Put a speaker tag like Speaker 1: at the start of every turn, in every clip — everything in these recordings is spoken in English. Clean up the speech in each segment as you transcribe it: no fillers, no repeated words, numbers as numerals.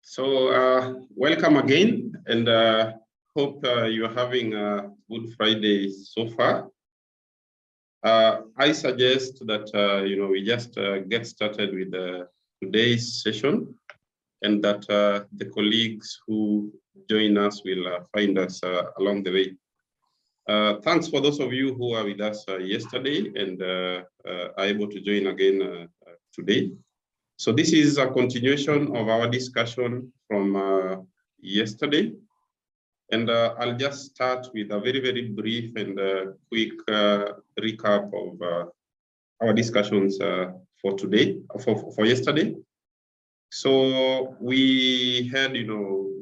Speaker 1: Welcome again, and hope you're having a good Friday so far. I suggest that we just get started with today's session, and that the colleagues who join us will find us along the way. Thanks for those of you who are with us yesterday and are able to join again today. So this is a continuation of our discussion from yesterday. And I'll just start with a very, very brief and quick recap of our discussions for today, for yesterday. So we had,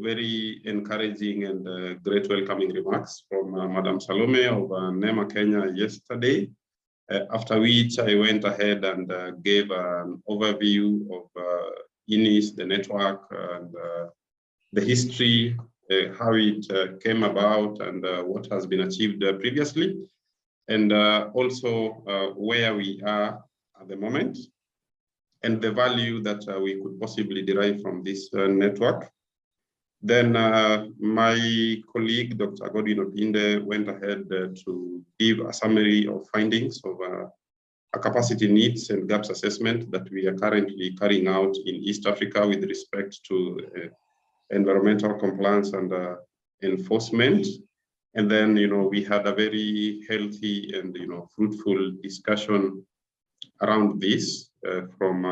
Speaker 1: very encouraging and great welcoming remarks from Madam Salome of NEMA Kenya yesterday. After which I went ahead and gave an overview of EANECE, the network, and the history, how it came about, and what has been achieved previously, and also where we are at the moment, and the value that we could possibly derive from this network. Then my colleague, Dr. Godwin Opinde, went ahead to give a summary of findings of a capacity needs and gaps assessment that we are currently carrying out in East Africa with respect to environmental compliance and enforcement. And then, we had a very healthy and, fruitful discussion around this from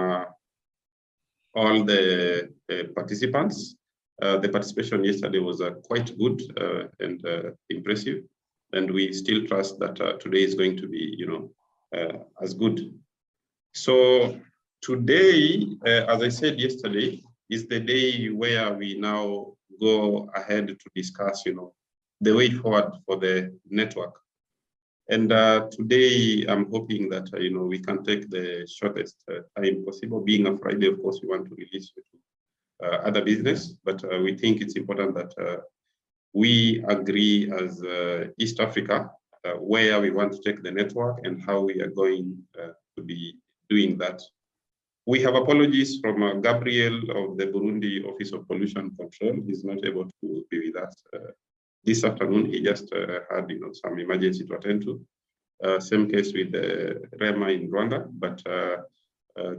Speaker 1: all the participants. The participation yesterday was quite good and impressive, and we still trust that today is going to be, as good. So today, as I said yesterday, is the day where we now go ahead to discuss, the way forward for the network. And today, I'm hoping that, we can take the shortest time possible. Being a Friday, of course, we want to release it to other business, but we think it's important that we agree as East Africa where we want to take the network and how we are going to be doing that. We have apologies from Gabriel of the Burundi Office of Pollution Control. He's not able to be with us this afternoon. He just had some emergency to attend to. Same case with REMA in Rwanda, but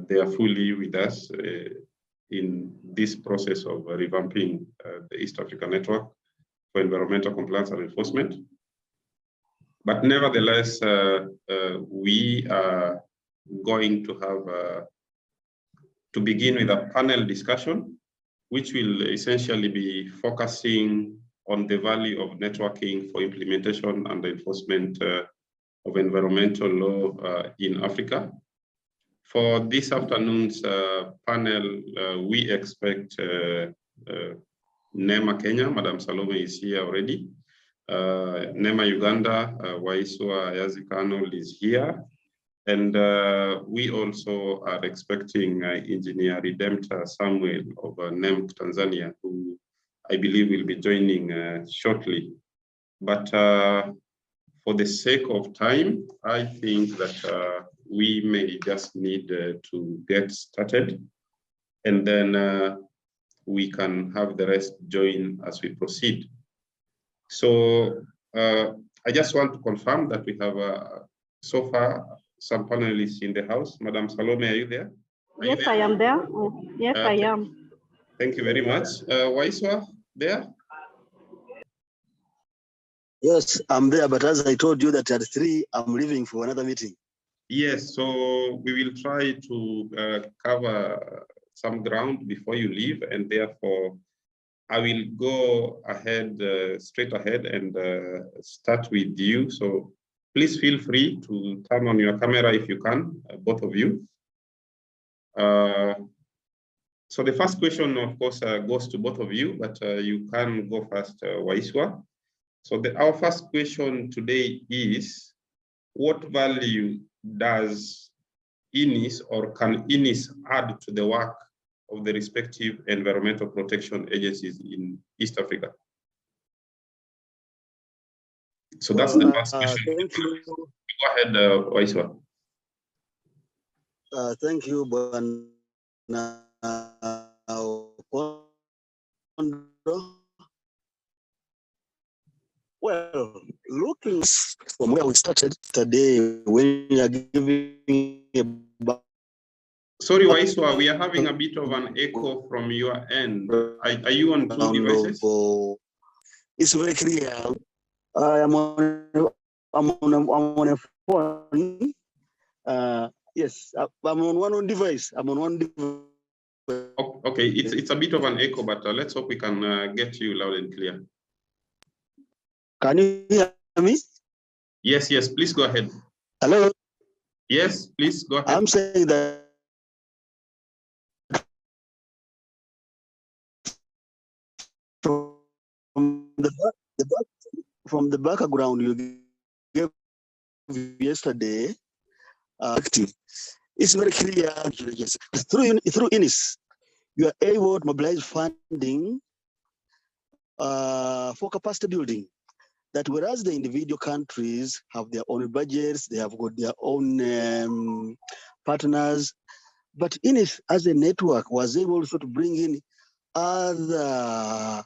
Speaker 1: they are fully with us in this process of revamping the East Africa network for environmental compliance and enforcement. But nevertheless, we are going to have to begin with a panel discussion, which will essentially be focusing on the value of networking for implementation and enforcement of environmental law in Africa. For this afternoon's panel, we expect NEMA Kenya, Madam Salome is here already. NEMA Uganda, Waiswa Yazikano is here. And we also are expecting Engineer Redemptor Samuel of NEMC Tanzania, who I believe will be joining shortly. But for the sake of time, I think that we may just need to get started, and then we can have the rest join as we proceed. So I just want to confirm that we have so far some panelists in the house. Madam Salome, are you there?
Speaker 2: Yes, I am there. Yes, I am.
Speaker 1: Thank you very much. Waiswa, there?
Speaker 3: Yes, I'm there, but as I told you that at 3, I'm leaving for another meeting.
Speaker 1: Yes, so we will try to cover some ground before you leave, and therefore I will go ahead, straight ahead, and start with you. So please feel free to turn on your camera if you can, both of you. So the first question, of course, goes to both of you, but you can go first, Waiswa. So our first question today is, what value does EANECE or can EANECE add to the work of the respective environmental protection agencies in East Africa? So that's the first question.
Speaker 3: Thank you.
Speaker 1: Go ahead, Waiswa.
Speaker 3: Thank you, Well, looking from where we started today, when you are giving a
Speaker 1: Sorry, Waiswa, we are having a bit of an echo from your end. Are you on two devices?
Speaker 3: It's very clear. I'm on a phone. Yes, I'm on one device. I'm on one device.
Speaker 1: Okay, it's a bit of an echo, but let's hope we can get you loud and clear.
Speaker 3: Can you hear me?
Speaker 1: Yes, yes, please go ahead.
Speaker 3: Hello?
Speaker 1: Yes, please go ahead.
Speaker 3: I'm saying that from the background you gave yesterday, it's very clear. Through EANECE, you are able to mobilize funding for capacity building. That whereas the individual countries have their own budgets, they have got their own partners, but EANECE as a network was able also to bring in other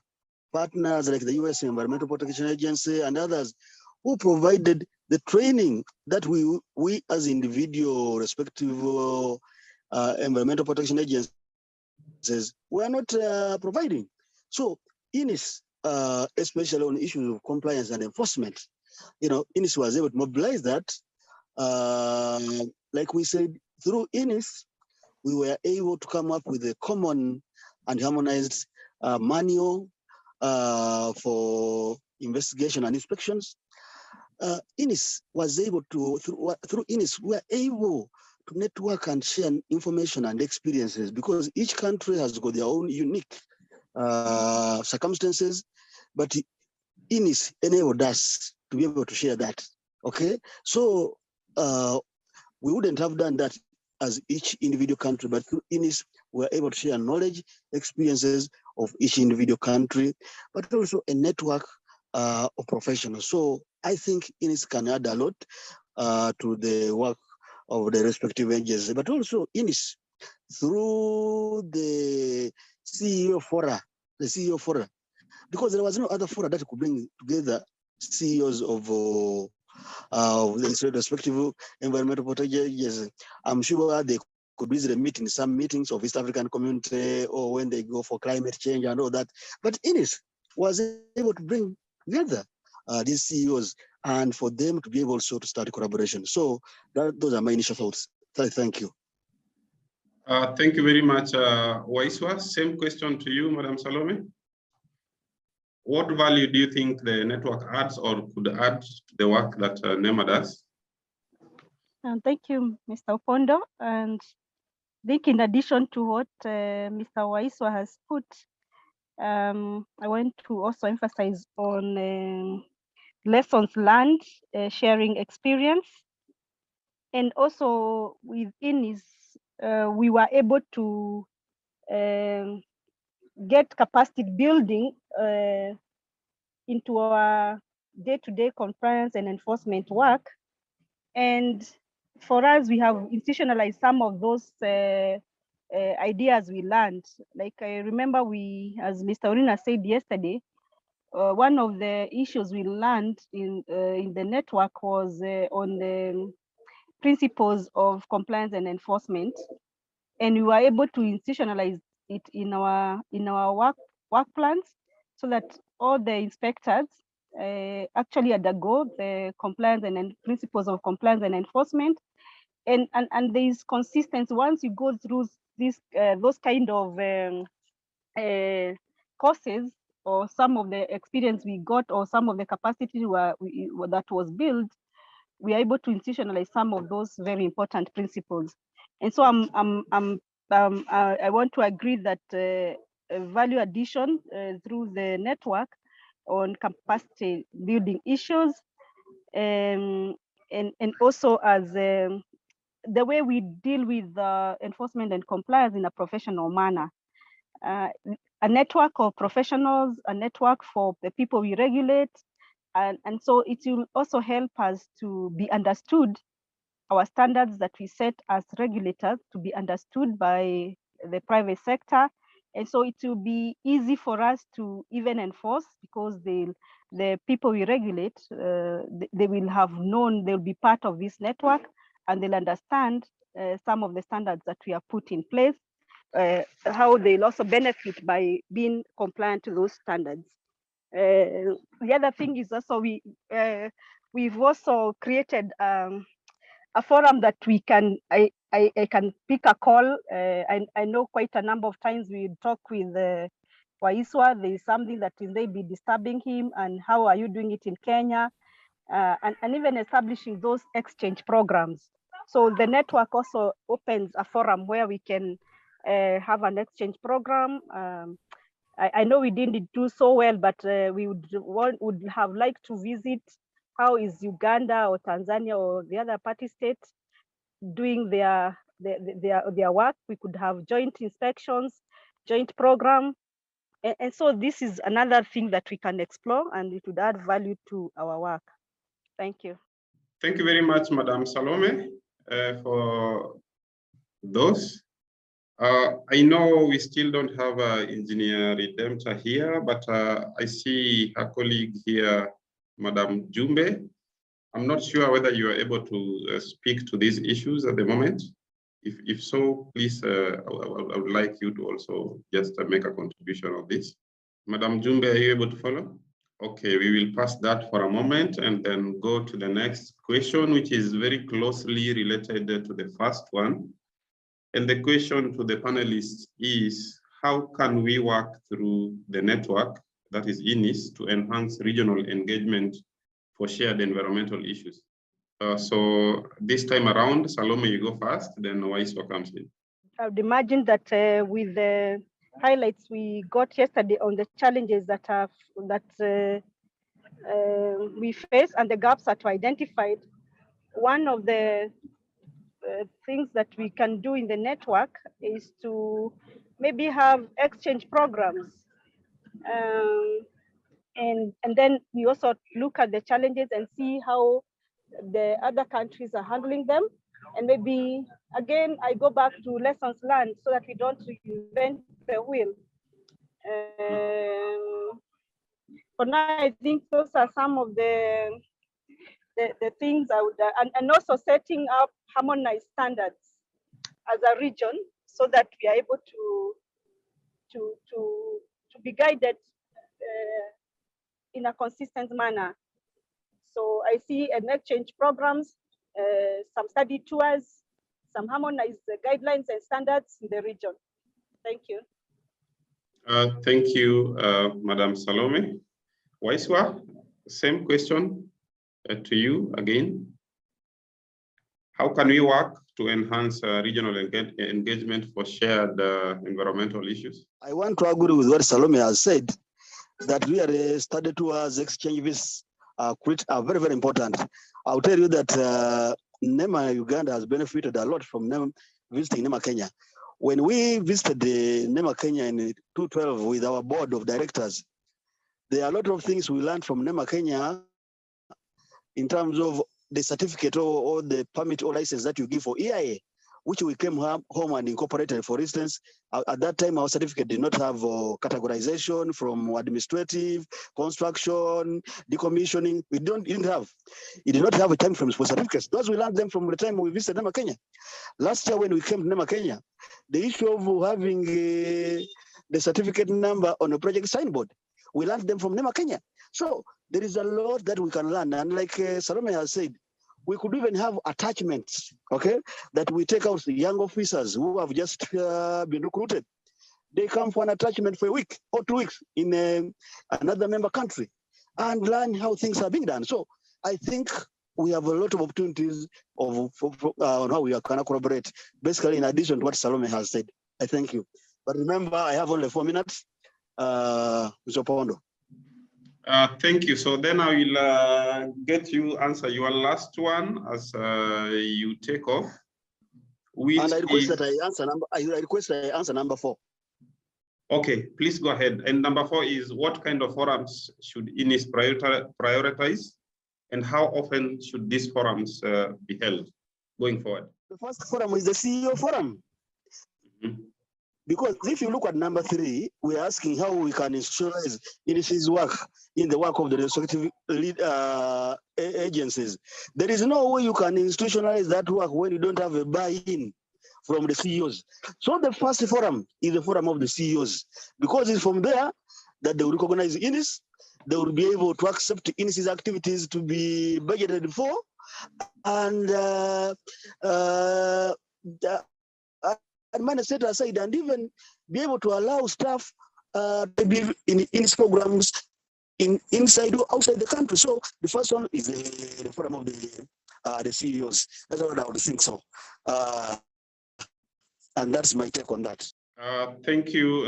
Speaker 3: partners like the US Environmental Protection Agency and others who provided the training that we as individual respective environmental protection agencies were not providing. So EANECE, especially on issues of compliance and enforcement, EANECE was able to mobilize that. Like we said, through EANECE, we were able to come up with a common and harmonized manual for investigation and inspections. EANECE was able to, through EANECE, we were able to network and share information and experiences because each country has got their own unique circumstances, but EANECE enabled us to be able to share that. Okay, so we wouldn't have done that as each individual country, but through EANECE, we're able to share knowledge, experiences of each individual country, but also a network of professionals. So I think EANECE can add a lot to the work of the respective agencies, but also EANECE through the CEO fora, because there was no other fora that could bring together CEOs of the respective environmental protection agencies. I'm sure they could easily meet in some meetings of East African community or when they go for climate change and all that. But EANECE was able to bring together these CEOs and for them to be able also to start collaboration. So those are my initial thoughts. Thank you.
Speaker 1: Thank you very much, Waiswa. Same question to you, Madam Salome. What value do you think the network adds or could add to the work that NEMA does?
Speaker 2: Thank you, Mr. Opondo. And I think in addition to what Mr. Waiswa has put, I want to also emphasize on lessons learned, sharing experience. And also within is, we were able to get capacity building into our day-to-day compliance and enforcement work. And for us, we have institutionalized some of those ideas we learned. Like I remember as Mr. Orina said yesterday, one of the issues we learned in the network was on the principles of compliance and enforcement. And we were able to institutionalize it in our work plans so that all the inspectors actually undergo the compliance and principles of compliance and enforcement. And there is consistency. Once you go through those kind of courses, or some of the experience we got, or some of the capacity that was built, we are able to institutionalize some of those very important principles. And so I want to agree that value addition through the network on capacity building issues, and also as the way we deal with enforcement and compliance in a professional manner. A network of professionals, a network for the people we regulate, and so it will also help us to be understood, our standards that we set as regulators to be understood by the private sector, And so it will be easy for us to even enforce, because the people we regulate, they will have known, they'll be part of this network, and they'll understand some of the standards that we have put in place, how they'll also benefit by being compliant to those standards. The other thing is also we've also created a forum that we can, I can pick a call. I know quite a number of times we talk with Waiswa, there is something that may be disturbing him, and how are you doing it in Kenya? And even establishing those exchange programs. So the network also opens a forum where we can have an exchange program. I know we didn't do so well, but we would have liked to visit how is Uganda or Tanzania or the other party states doing their work. We could have joint inspections, joint program. And so this is another thing that we can explore, and it would add value to our work. Thank you.
Speaker 1: Thank you very much, Madam Salome, for those. I know we still don't have Engineer Redemptor here, but I see her colleague here, Madam Jumbe. I'm not sure whether you are able to speak to these issues at the moment. If so, please, I would like you to also just make a contribution of this. Madam Jumbe, are you able to follow? Okay, we will pass that for a moment and then go to the next question, which is very closely related to the first one. And the question to the panelists is, how can we work through the network, that is EANECE, to enhance regional engagement for shared environmental issues? So this time around, Salome, you go first, then Waiswa comes in.
Speaker 2: I would imagine that with the highlights we got yesterday on the challenges that we face and the gaps that were identified, one of the things that we can do in the network is to maybe have exchange programs. And then we also look at the challenges and see how the other countries are handling them. And maybe, again, I go back to lessons learned so that we don't reinvent the wheel. For now, I think those are some of the things I would, and also setting up harmonized standards as a region so that we are able to be guided in a consistent manner. So I see an exchange programs, some study tours, some harmonized guidelines and standards in the region. Thank you.
Speaker 1: Thank you, Madam Salome. Waiswa, same question to you again. How can we work to enhance regional engagement for shared environmental issues?
Speaker 3: I want to agree with what Salome has said, that really study tours, exchanges are very, very important. I'll tell you that NEMA Uganda has benefited a lot from visiting NEMA Kenya. When we visited the NEMA Kenya in 2012 with our board of directors, there are a lot of things we learned from NEMA Kenya in terms of the certificate or the permit or license that you give for EIA, which we came home and incorporated. For instance, at that time, our certificate did not have categorization from administrative, construction, decommissioning. It did not have a time frame for certificates. Those we learned them from the time we visited NEMA Kenya. Last year when we came to NEMA Kenya, the issue of having the certificate number on a project signboard, we learned them from NEMA Kenya. So there is a lot that we can learn. And like Salome has said, we could even have attachments, okay, that we take out the young officers who have just been recruited. They come for an attachment for a week or 2 weeks in another member country and learn how things are being done. So I think we have a lot of opportunities on how we can collaborate, basically in addition to what Salome has said. I thank you. But remember, I have only 4 minutes. Mr. Pondo.
Speaker 1: Thank you. So then I will get you answer your last one as you take off.
Speaker 3: And I request that I request I answer number 4.
Speaker 1: Okay, please go ahead. And number 4 is, what kind of forums should EANECE prioritize, and how often should these forums be held going forward?
Speaker 3: The first forum is the CEO forum.
Speaker 1: Mm-hmm.
Speaker 3: Because if you look at number 3, we're asking how we can institutionalize EANECE's work in the work of the respective lead agencies. There is no way you can institutionalize that work when you don't have a buy-in from the CEOs. So the first forum is the forum of the CEOs, because it's from there that they will recognize EANECE, they will be able to accept EANECE's activities to be budgeted for, and money set aside, and even be able to allow staff to be in its programs inside or outside the country. So the first one is the forum of the CEOs. That's what I would think so. And that's my take on that.
Speaker 1: Thank you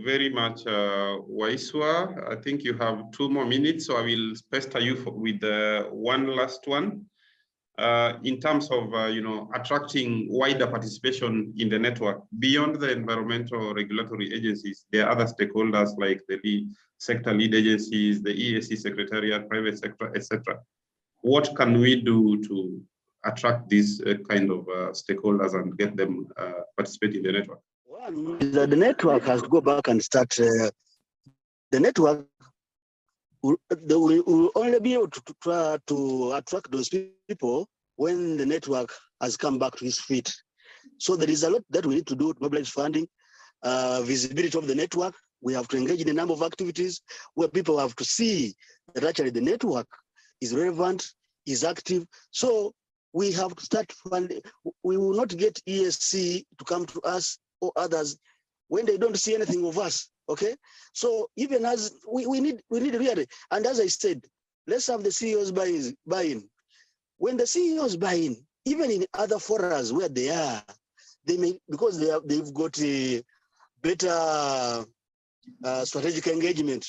Speaker 1: very much, Waiswa. I think you have 2 more minutes, so I will pester you with one last one. In terms of attracting wider participation in the network beyond the environmental regulatory agencies, there are other stakeholders like the sector lead agencies, the EAC secretariat, private sector, etc. What can we do to attract these kind of stakeholders and get them participate in the network?
Speaker 3: One is that the network has to go back and start. The network will only be able to try to attract those people when the network has come back to its feet. So there is a lot that we need to do to mobilize funding, visibility of the network. We have to engage in a number of activities where people have to see that actually the network is relevant, is active. So we have to start funding. We will not get ESC to come to us or others when they don't see anything of us. Okay, so even as we need really, and as I said, let's have the CEOs buy in. When the CEOs buy in, even in other forums where they are, they may, because they've got a better strategic engagement,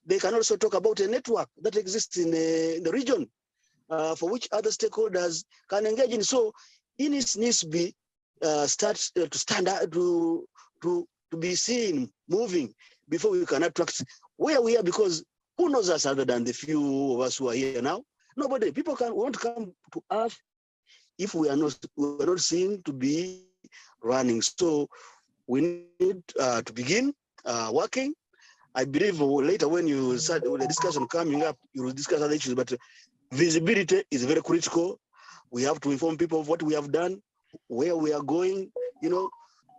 Speaker 3: they can also talk about a network that exists in the region for which other stakeholders can engage in. So EANECE needs to be stand out to be seen moving before we can attract where we are, because who knows us other than the few of us who are here now? Nobody. People won't come to us if we are not seen to be running. So we need to begin working. I believe later when you start with the discussion coming up, you will discuss other issues, but visibility is very critical. We have to inform people of what we have done, where we are going,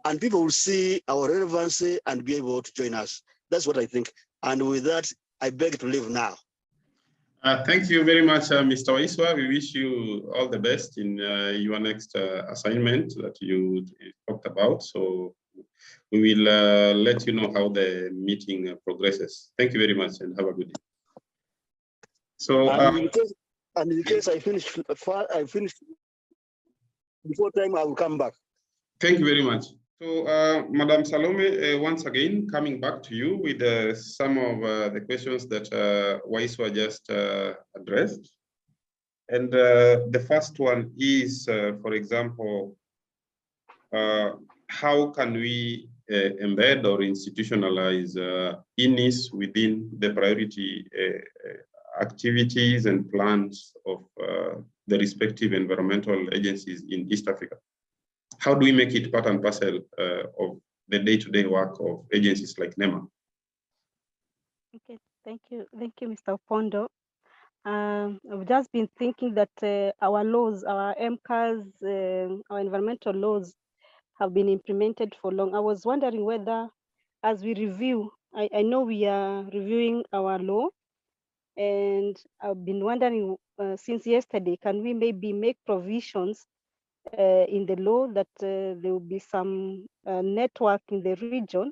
Speaker 3: and people will see our relevancy and be able to join us. That's what I think. And with that, I beg to leave now.
Speaker 1: Thank you very much, Mr. Waiswa. We wish you all the best in your next assignment that you talked about. So we will let you know how the meeting progresses. Thank you very much and have a good day. So,
Speaker 3: in case I finish before time, I will come back.
Speaker 1: Thank you very much. So, Madam Salome, once again, coming back to you with some of the questions that Waiswa just addressed. And the first one is, for example, how can we embed or institutionalize EANECE within the priority activities and plans of the respective environmental agencies in East Africa? How do we make it part and parcel of the day-to-day work of agencies like NEMA?
Speaker 2: Okay, thank you, Mr. Pondo. I've just been thinking that our laws, our MCAs, our environmental laws have been implemented for long. I was wondering whether, as we review, I know we are reviewing our law, and I've been wondering since yesterday, can we maybe make provisions in the law that there will be some network in the region?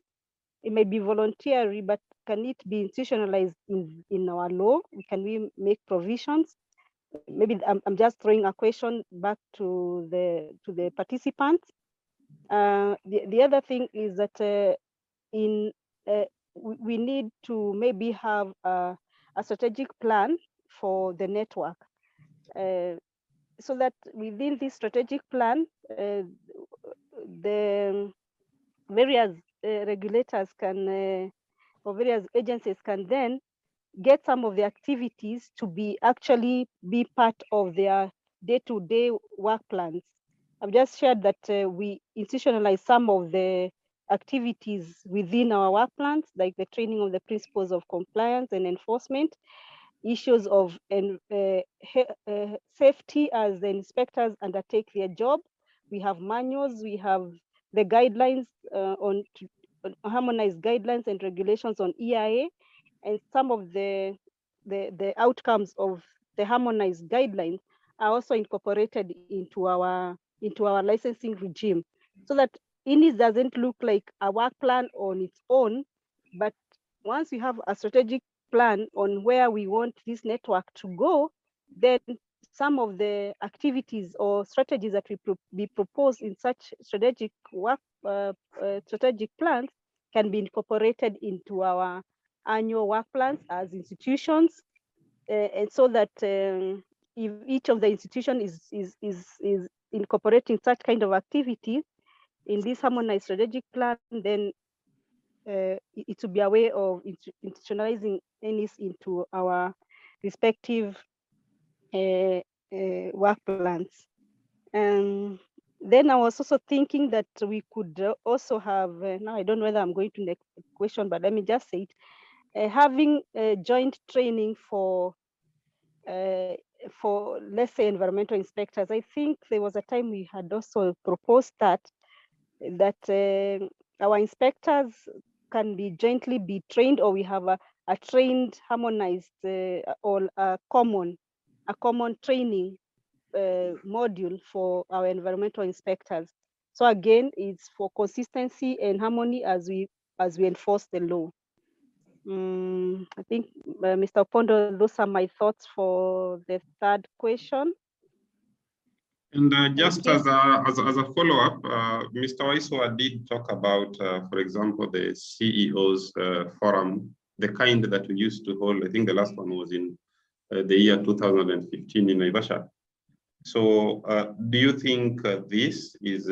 Speaker 2: It may be voluntary, but can it be institutionalized in our law? Can we make provisions? Maybe I'm just throwing a question back to the participants. The other thing is that we need to maybe have a strategic plan for the network, so that within this strategic plan, the various regulators can, or various agencies can then get some of the activities to be part of their day-to-day work plans. I've just shared that we institutionalize some of the activities within our work plans, like the training of the principles of compliance and enforcement, issues of safety as the inspectors undertake their job. We have manuals, we have the guidelines on harmonized guidelines and regulations on EIA, and some of the outcomes of the harmonized guidelines are also incorporated into our licensing regime, so that EANECE doesn't look like a work plan on its own, but once we have a strategic plan on where we want this network to go, then some of the activities or strategies that we propose in such strategic work strategic plans can be incorporated into our annual work plans as institutions, and so that if each of the institution is incorporating such kind of activities in this harmonized strategic plan, then it will be a way of institutionalizing EANECE into our respective work plans. Then I was also thinking that we could also have, now I don't know whether I'm going to next question, but let me just say it, having joint training for let's say environmental inspectors. I think there was a time we had also proposed that our inspectors can be jointly be trained, or we have a trained, harmonized, or a common training module for our environmental inspectors. So again, it's for consistency and harmony as we enforce the law. I think, Mr. Opondo, those are my thoughts for the third question.
Speaker 1: And just as a follow-up, Mr. Waiswa did talk about, for example, the CEOs forum, the kind that we used to hold. I think the last one was in the year 2015 in Naivasha. So do you think this is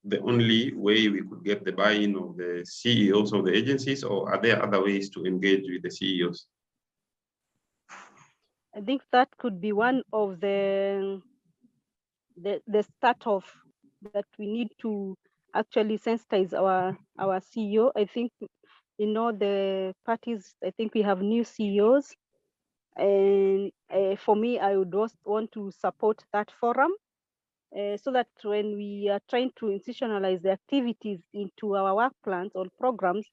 Speaker 1: the only way we could get the buy-in of the CEOs of the agencies, or are there other ways to engage with the CEOs?
Speaker 2: I think that could be one of the start of that. We need to actually sensitize our CEO. I think, you know, the parties, I think we have new CEOs, and for me, I would want to support that forum, so that when we are trying to institutionalize the activities into our work plans or programs,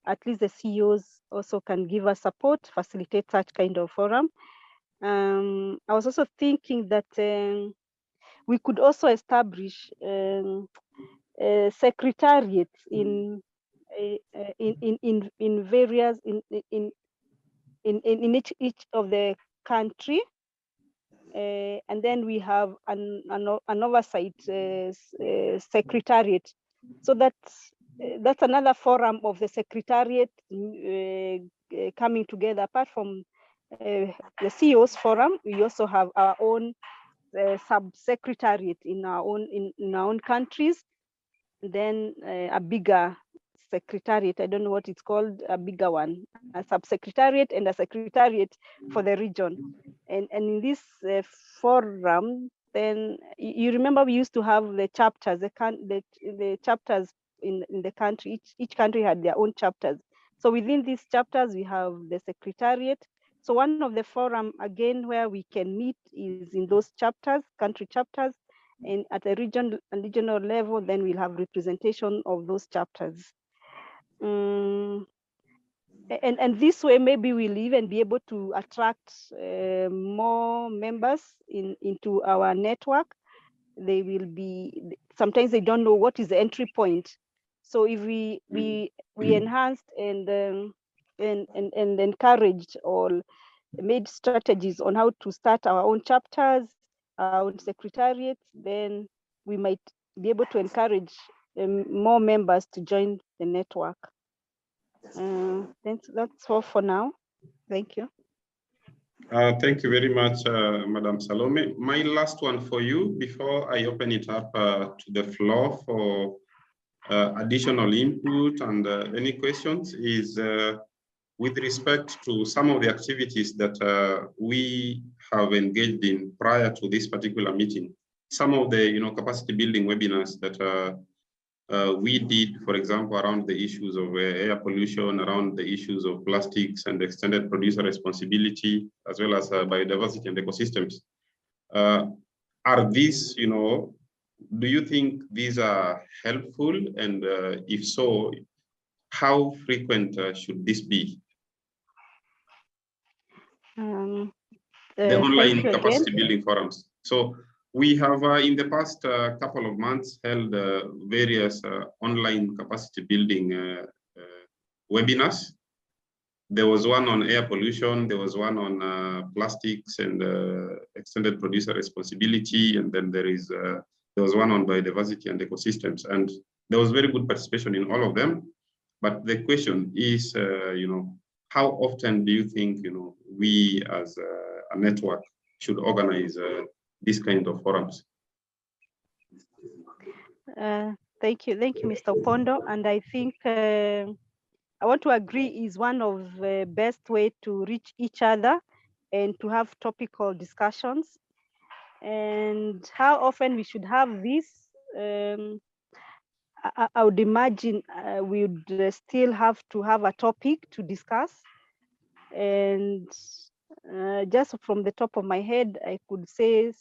Speaker 2: at least the CEOs also can give us support, facilitate such kind of forum. I was also thinking that we could also establish secretariats in various in each of the country, and then we have an oversight secretariat. So that's another forum of the secretariat coming together. Apart from the CEOs forum, we also have our own sub-secretariat in our own countries. Then a bigger secretariat, I don't know what it's called, a bigger one, a sub-secretariat and a secretariat for the region. And in this forum, then you remember we used to have the chapters, the chapters in the country. Each country had their own chapters. So within these chapters, we have the secretariat. So one of the forum, again, where we can meet is in those chapters, country chapters, and at a regional level, then we'll have representation of those chapters. And this way, maybe we'll even be able to attract more members into our network. They will be, sometimes they don't know what is the entry point. So if we enhanced and encouraged or made strategies on how to start our own chapters, our own secretariats, then we might be able to encourage more members to join the network. That's all for now. Thank you.
Speaker 1: Thank you very much, Madam Salome. My last one for you before I open it up to the floor for additional input and any questions is with respect to some of the activities that we have engaged in prior to this particular meeting. Some of the capacity building webinars that We did, for example, around the issues of air pollution, around the issues of plastics and extended producer responsibility, as well as biodiversity and ecosystems. Are these, do you think these are helpful? And if so, how frequent should this be? The online capacity building forums. So we have, in the past couple of months, held various online capacity building webinars. There was one on air pollution, there was one on plastics and extended producer responsibility, and then there was one on biodiversity and ecosystems. And there was very good participation in all of them. But the question is, how often do you think, we as a network should organize this kind of forums?
Speaker 2: Thank you, Mr. Opondo. And I think I want to agree is one of the best way to reach each other and to have topical discussions. And how often we should have this, I would imagine we would still have to have a topic to discuss. And just from the top of my head, I could say,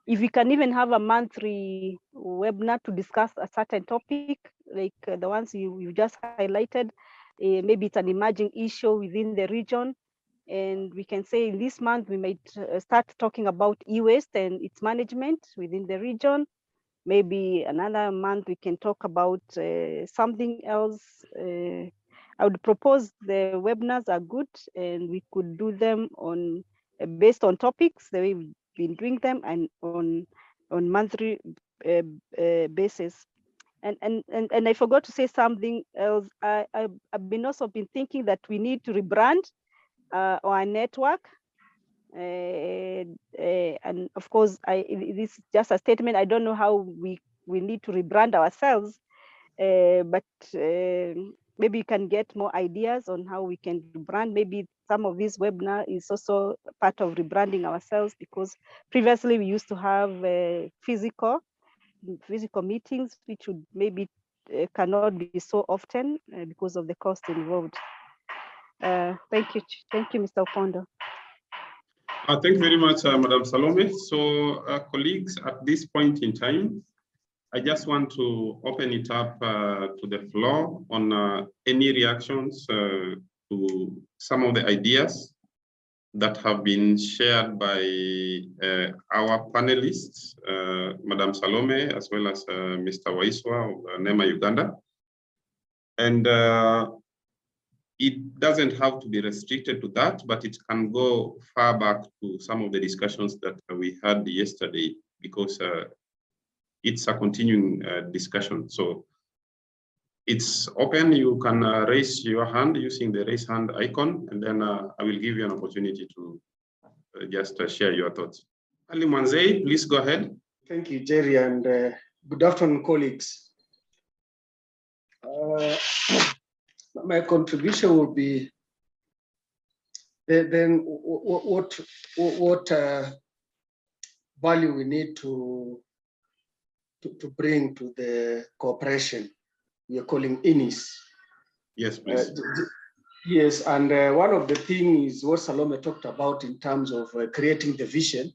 Speaker 2: if we can even have a monthly webinar to discuss a certain topic, like the ones you just highlighted, maybe it's an emerging issue within the region. And we can say in this month, we might start talking about e-waste and its management within the region. Maybe another month we can talk about something else. I would propose the webinars are good, and we could do them on based on topics the way we've been doing them, and on monthly basis. And I forgot to say something else. I've been also been thinking that we need to rebrand our network. And of course, this is just a statement. I don't know how we need to rebrand ourselves, but maybe you can get more ideas on how we can rebrand. Maybe some of this webinar is also part of rebranding ourselves, because previously we used to have physical meetings, which would maybe cannot be so often because of the cost involved. Thank you, Mr. Opondo.
Speaker 1: Thank you very much, Madam Salome. So, colleagues, at this point in time, I just want to open it up to the floor on any reactions to some of the ideas that have been shared by our panelists, Madam Salome, as well as Mr. Waiswa of NEMA Uganda. And it doesn't have to be restricted to that, but it can go far back to some of the discussions that we had yesterday, because it's a continuing discussion. So it's open. You can raise your hand using the raise hand icon, and then I will give you an opportunity to just share your thoughts. Ali Mwanzei, please go ahead.
Speaker 4: Thank you, Jerry, and good afternoon, colleagues. My contribution will be then what value we need to bring to the cooperation we are calling EANECE.
Speaker 1: Yes, please.
Speaker 4: Yes, and one of the things is what Salome talked about in terms of creating the vision,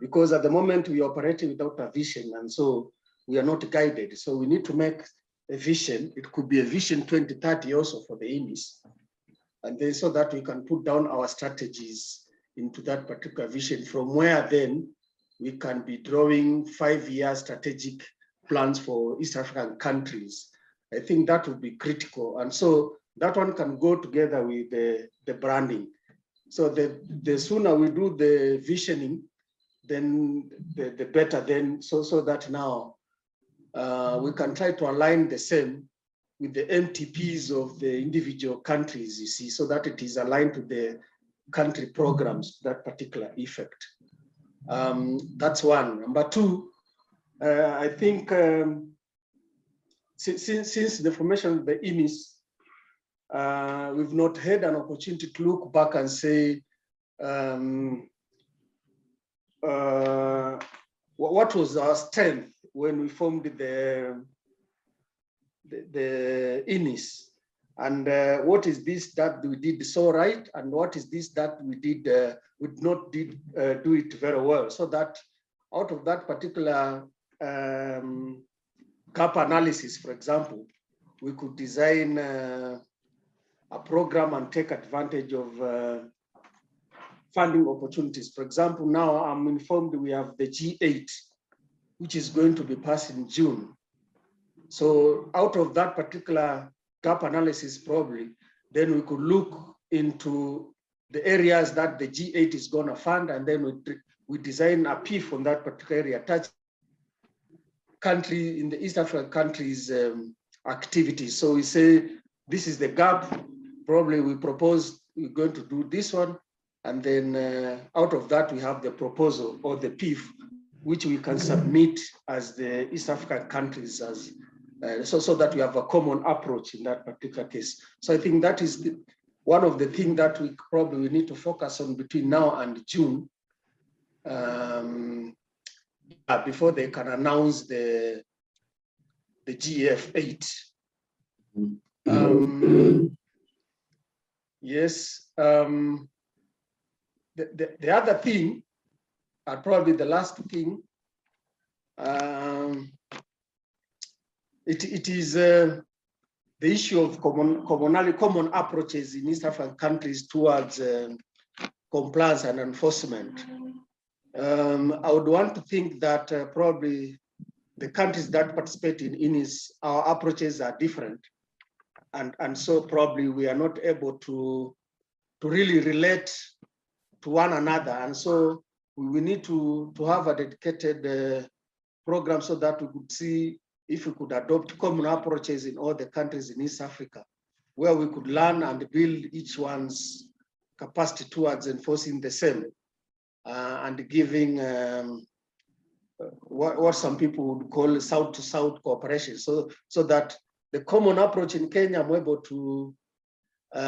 Speaker 4: because at the moment we are operating without a vision, and so we are not guided. So we need to make a vision. It could be a vision 2030 also for the EANECE, and then so that we can put down our strategies into that particular vision, from where then we can be drawing 5-year strategic plans for East African countries. I think that would be critical. And so that one can go together with the branding. So the sooner we do the visioning, then the better then, so that now we can try to align the same with the MTPs of the individual countries, you see, so that it is aligned to the country programs, that particular effect. That's one. Number two, I think since the formation of the EANECE, we've not had an opportunity to look back and say, what was our strength when we formed the the EANECE, and what is this that we did so right, and what is this that we did do it very well, so that out of that particular gap analysis, for example, we could design a program and take advantage of funding opportunities. For example, now I'm informed we have the G8, which is going to be passed in June. So out of that particular gap analysis, probably, then we could look into the areas that the G8 is going to fund, and then we design a PIF on that particular area, touch country in the East African countries activities. So we say, this is the gap, probably we propose we're going to do this one, and then out of that we have the proposal or the PIF, which we can submit as the East African countries as so that we have a common approach in that particular case. So I think that is one of the things that we probably need to focus on between now and June, before they can announce the GF8. Yes. The other thing, probably the last thing, it is the issue of common approaches in East African countries towards compliance and enforcement. I would want to think that probably the countries that participate in EANECE, our approaches are different. And so probably we are not able to really relate to one another. And so we need to have a dedicated program so that we could see if we could adopt common approaches in all the countries in East Africa, where we could learn and build each one's capacity towards enforcing the same and giving what some people would call South-to-South cooperation. So that the common approach in Kenya, I'm able to we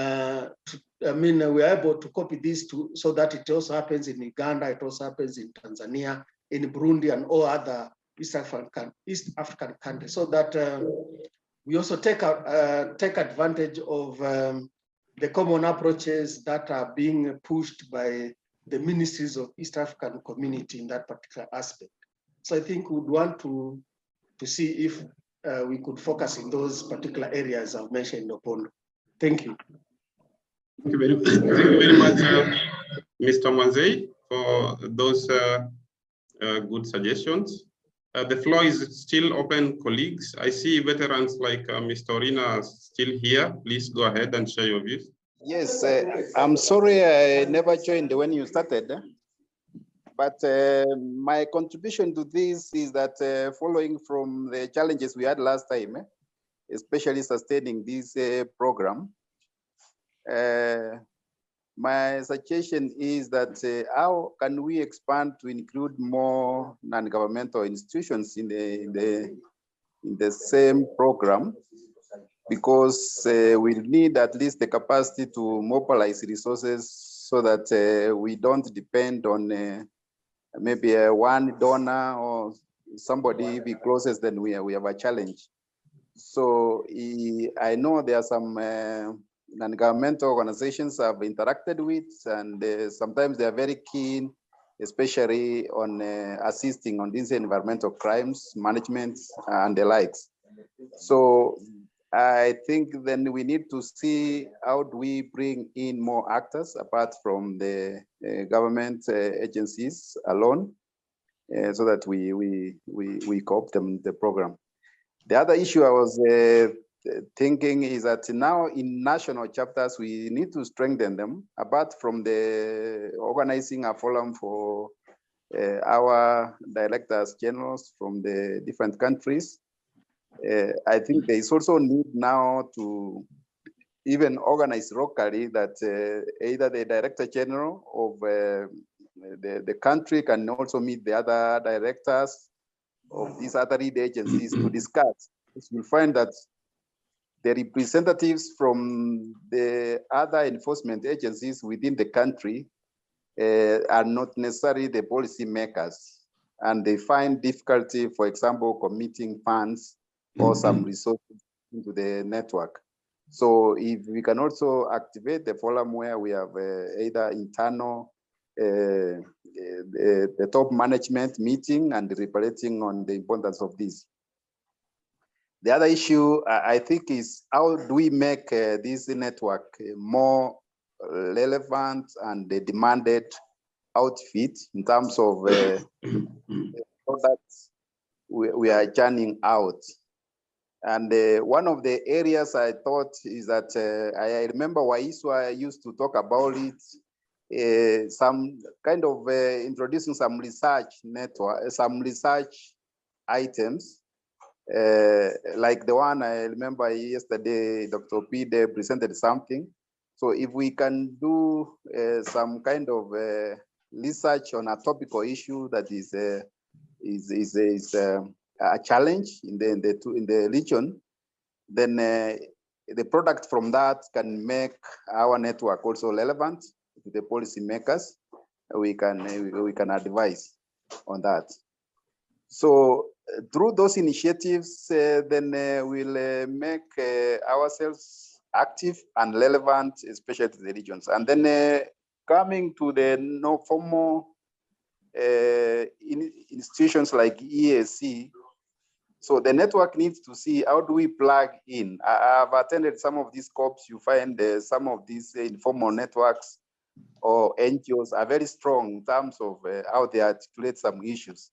Speaker 4: are able to copy these two, so that it also happens in Uganda, it also happens in Tanzania, in Burundi, and all other East African countries, so that we also take advantage of the common approaches that are being pushed by the ministries of East African community in that particular aspect. So I think we'd want to see if we could focus in those particular areas I've mentioned upon. Thank you.
Speaker 1: Thank you very much, Mr. Mwanzei, for those good suggestions. The floor is still open, colleagues. I see veterans like Mr. Orina still here. Please go ahead and share your views.
Speaker 5: Yes, I'm sorry I never joined when you started. But my contribution to this is that following from the challenges we had last time, especially sustaining this program, my suggestion is that how can we expand to include more non-governmental institutions in the same program? Because we need at least the capacity to mobilize resources so that we don't depend on maybe one donor or somebody be closest, then we have a challenge. So I know there are some non-governmental organizations I've interacted with, and sometimes they are very keen, especially on assisting on these environmental crimes, management, and the likes. So I think then we need to see how do we bring in more actors apart from the government agencies alone, so that we co-opt the program. The other issue I was thinking is that now in national chapters, we need to strengthen them, apart from the organizing a forum for our directors generals from the different countries. I think there is also need now to even organize locally that either the director general of the country can also meet the other directors of these other lead agencies to discuss. You'll find that the representatives from the other enforcement agencies within the country are not necessarily the policy makers, and they find difficulty, for example, committing funds or some resources into the network. So if we can also activate the forum where we have either internal, the top management meeting and deliberating on the importance of this. The other issue I think is how do we make this network more relevant and demanded outfit in terms of products we are churning out. And one of the areas I thought is that I remember Waiswa used to talk about it, some kind of introducing some research network, some research items, like the one I remember yesterday, Dr. Pide presented something. So if we can do some kind of research on a topical issue that is a challenge in the region, then the product from that can make our network also relevant to the policymakers. We can advise on that. So through those initiatives, then we'll make ourselves active and relevant, especially to the regions. And then coming to the no formal institutions like EAC, so the network needs to see how do we plug in. I've attended some of these COPs. You find some of these informal networks or NGOs are very strong in terms of how they articulate some issues.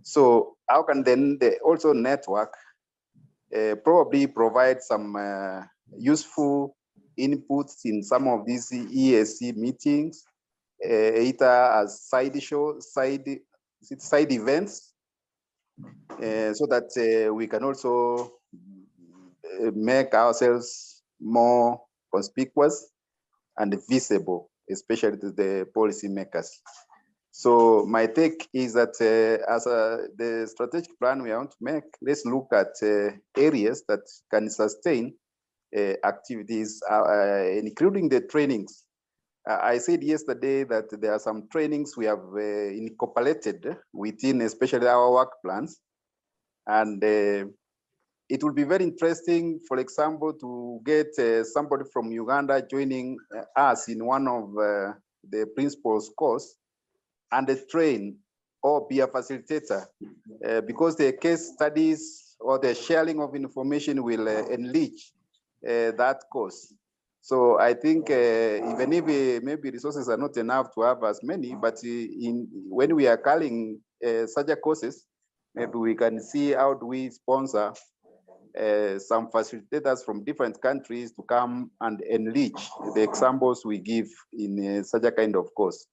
Speaker 5: So how can then the also network probably provide some useful inputs in some of these EAC meetings, either as side events, so that we can also make ourselves more conspicuous and visible, especially to the policymakers. So my take is that as the strategic plan we want to make, let's look at areas that can sustain activities, including the trainings. I said yesterday that there are some trainings we have incorporated within, especially our work plans. And it will be very interesting, for example, to get somebody from Uganda joining us in one of the principals course and train or be a facilitator, because the case studies or the sharing of information will enrich that course. So I think even if maybe resources are not enough to have as many, but when we are calling such a courses, maybe we can see how do we sponsor some facilitators from different countries to come and enrich the examples we give in such a kind of course.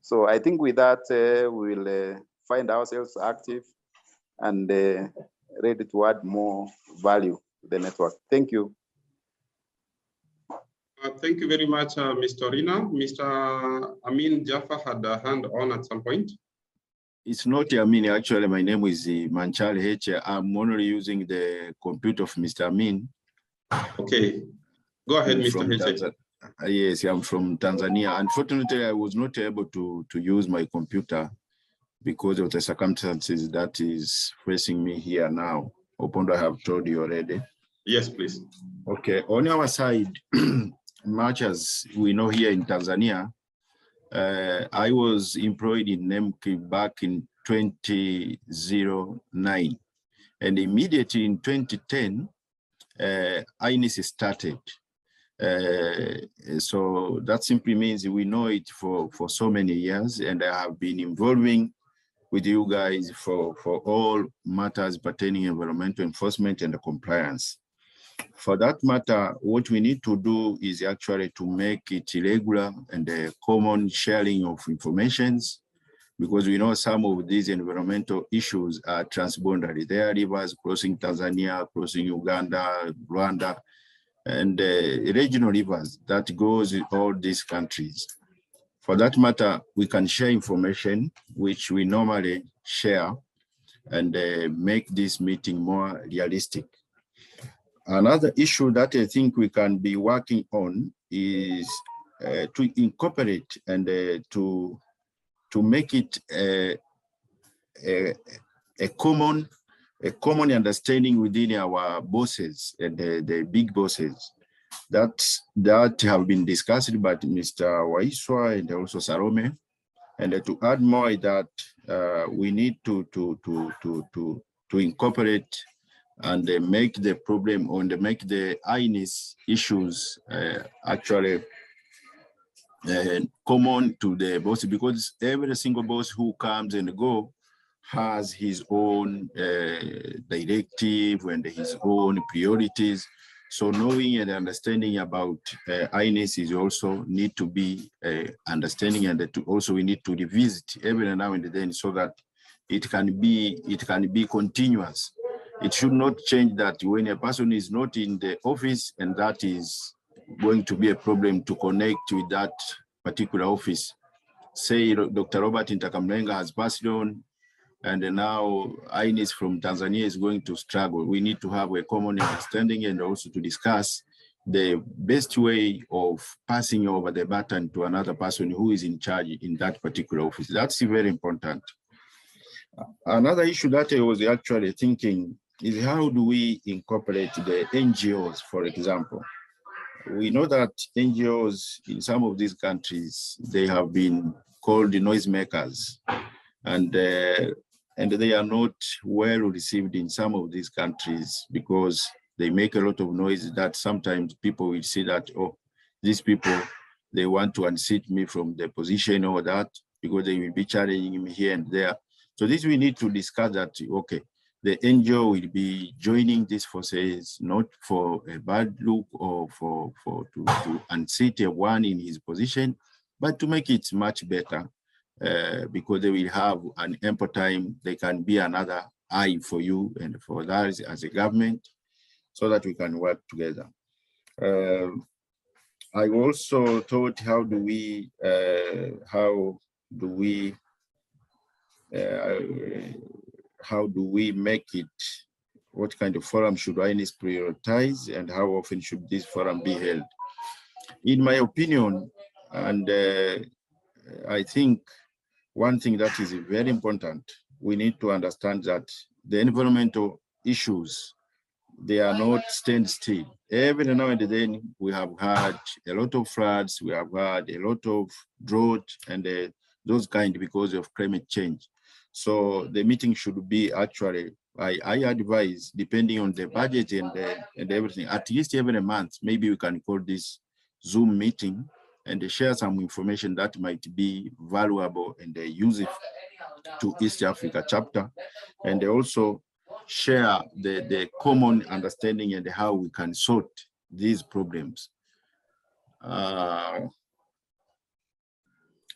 Speaker 5: So I think with that, we'll find ourselves active and ready to add more value to the network. Thank you.
Speaker 1: Thank you very much, Mr. Rina. Mr. Amin Jaffa had a hand on at some point.
Speaker 6: It's not Amin, actually, my name is Manchal Heche. I'm only using the computer of Mr. Amin.
Speaker 1: Okay, go ahead, Mr. Heche.
Speaker 6: Yes, I'm from Tanzania. Unfortunately, I was not able to use my computer because of the circumstances that is facing me here now. Opondo, I have told you already.
Speaker 1: Yes, please.
Speaker 6: Okay, on our side, much as we know here in Tanzania, I was employed in NEMC back in 2009. And immediately in 2010, EANECE started. So that simply means we know it for so many years, and I have been involving with you guys for all matters pertaining to environmental enforcement and compliance. For that matter, what we need to do is actually to make it regular and a common sharing of informations, because we know some of these environmental issues are transboundary. There are rivers crossing Tanzania, crossing Uganda, Rwanda, and regional rivers that goes in all these countries. For that matter, we can share information, which we normally share, and make this meeting more realistic. Another issue that I think we can be working on is to incorporate and to make it a common a common understanding within our bosses and the big bosses that have been discussed by Mr. Waiswa and also Salome. And to add more that we need to incorporate and make the problem or make the EANECE issues actually common to the boss, because every single boss who comes and go has his own directive and his own priorities. So knowing and understanding about EANECE is also need to be understanding, and also we need to revisit every now and then so that it can be continuous. It should not change that when a person is not in the office, and that is going to be a problem to connect with that particular office. Say Dr. Robert Ntakamlenga has passed on, and now EANECE from Tanzania is going to struggle. We need to have a common understanding and also to discuss the best way of passing over the baton to another person who is in charge in that particular office. That's very important. Another issue that I was actually thinking is, how do we incorporate the NGOs, for example? We know that NGOs in some of these countries, they have been called noisemakers, and they are not well received in some of these countries because they make a lot of noise that sometimes people will see that, oh, these people, they want to unseat me from the position or that, because they will be challenging me here and there. So this we need to discuss that, okay, the NGO will be joining these forces, not for a bad look or to unseat one in his position, but to make it much better, because they will have an ample time. They can be another eye for you and for that as a government, so that we can work together. I also thought, how do we make it? What kind of forum should EANECE prioritize, and how often should this forum be held? In my opinion, and I think one thing that is very important, we need to understand that the environmental issues, they are not stand still. Every now and then we have had a lot of floods, we have had a lot of drought, and those kind because of climate change. So the meeting should be actually, I advise, depending on the budget and everything, at least every month, maybe we can call this Zoom meeting and share some information that might be valuable and useful to East Africa chapter, and also share the common understanding and how we can sort these problems.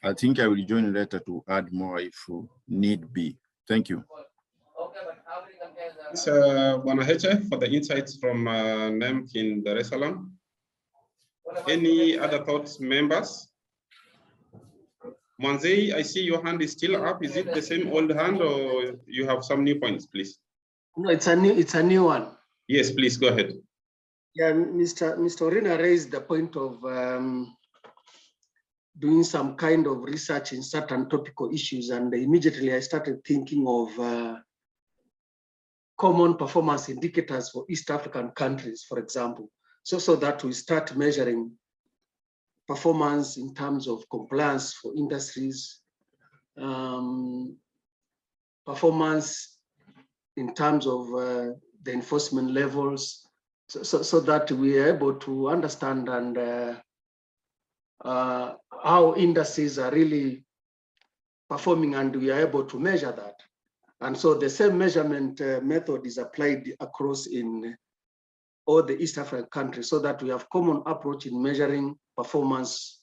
Speaker 6: I think I will join later to add more if need be. Thank you.
Speaker 1: Thanks, Wanaheche, for the insights from NEMC in Dar es Salaam. Any other thoughts, members? Mwanzei, I see your hand is still up. Is it the same old hand, or you have some new points, please?
Speaker 4: No, it's a new one.
Speaker 1: Yes, please go ahead.
Speaker 4: Yeah, Mr. Orina raised the point of doing some kind of research in certain topical issues, and immediately I started thinking of common performance indicators for East African countries, for example, so that we start measuring performance in terms of compliance for industries, performance in terms of the enforcement levels, so that we are able to understand and how industries are really performing, and we are able to measure that. And so the same measurement method is applied across in all the East African countries, so that we have common approach in measuring performance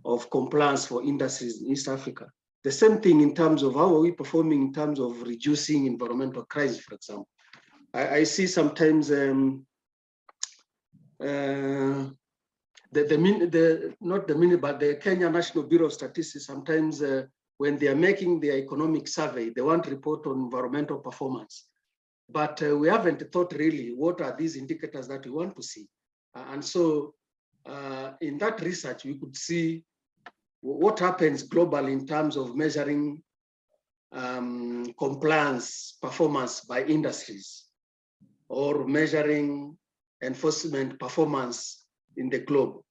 Speaker 4: of compliance for industries in East Africa. The same thing in terms of how are we performing in terms of reducing environmental crisis, for example. I see sometimes not the minute, but the Kenya National Bureau of Statistics, sometimes when they are making their economic survey, they want to report on environmental performance. But we haven't thought really, what are these indicators that we want to see? And so in that research, we could see what happens globally in terms of measuring compliance performance by industries or measuring enforcement performance in the globe.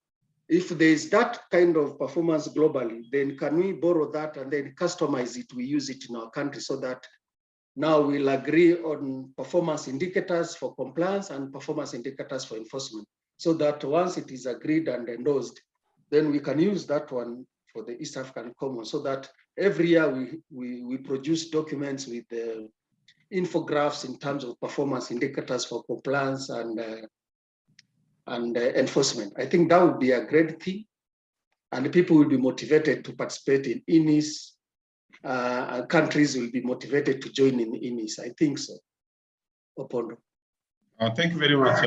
Speaker 4: If there is that kind of performance globally, then can we borrow that and then customize it? We use it in our country so that now we'll agree on performance indicators for compliance and performance indicators for enforcement. So that once it is agreed and endorsed, then we can use that one for the East African Common, so that every year we produce documents with infographics in terms of performance indicators for compliance and enforcement. I think that would be a great thing, and people will be motivated to participate in EANECE. Countries will be motivated to join in EANECE. I think so. Opondo.
Speaker 1: Thank you very much,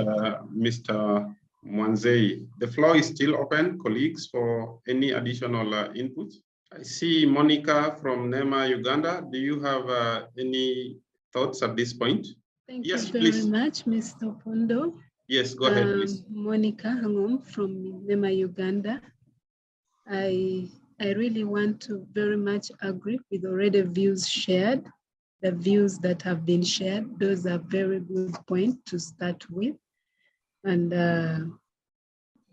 Speaker 1: Mr. Mwanzei. The floor is still open, colleagues, for any additional input. I see Monica from NEMA, Uganda. Do you have any thoughts at this point?
Speaker 7: Thank
Speaker 1: yes,
Speaker 7: you very
Speaker 1: please.
Speaker 7: much, Mr. Opondo.
Speaker 1: Yes, go ahead, please.
Speaker 7: Monica Hangom from NEMA, Uganda. I really want to very much agree with already views shared. The views that have been shared, those are very good points to start with. And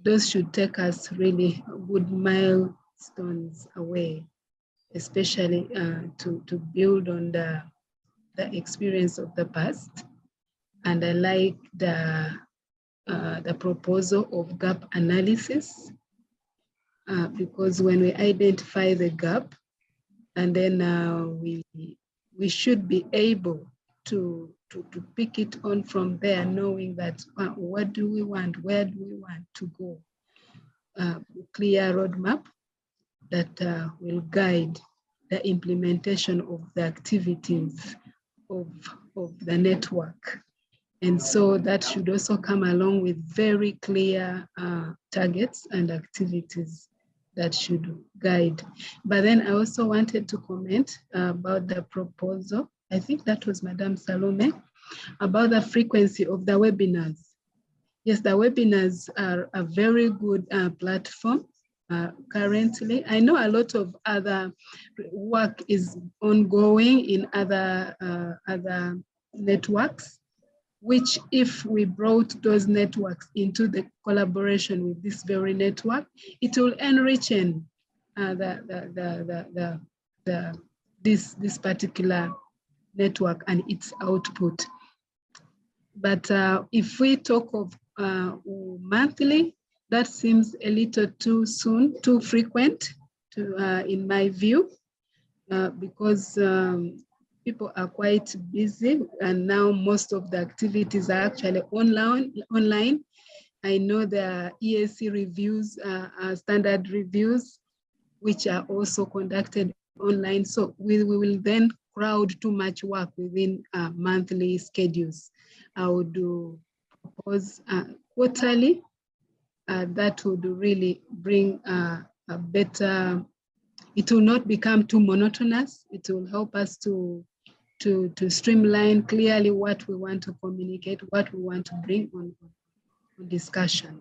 Speaker 7: those should take us really good milestones away, especially to build on the experience of the past. And I like the proposal of gap analysis, because when we identify the gap, and then we should be able to pick it on from there, knowing that what do we want, where do we want to go, clear roadmap that will guide the implementation of the activities of the network. And so that should also come along with very clear targets and activities that should guide. But then I also wanted to comment about the proposal. I think that was Madame Salome, about the frequency of the webinars. Yes, the webinars are a very good platform currently. I know a lot of other work is ongoing in other networks, which if we brought those networks into the collaboration with this very network, it will enrich this particular network and its output. But if we talk of monthly, that seems a little too soon, too frequent, in my view, because people are quite busy, and now most of the activities are actually online. I know there are EAC reviews, standard reviews, which are also conducted online. So we will then crowd too much work within monthly schedules. I would propose quarterly. That would really bring a better, it will not become too monotonous. It will help us to streamline clearly what we want to communicate, what we want to bring on discussion.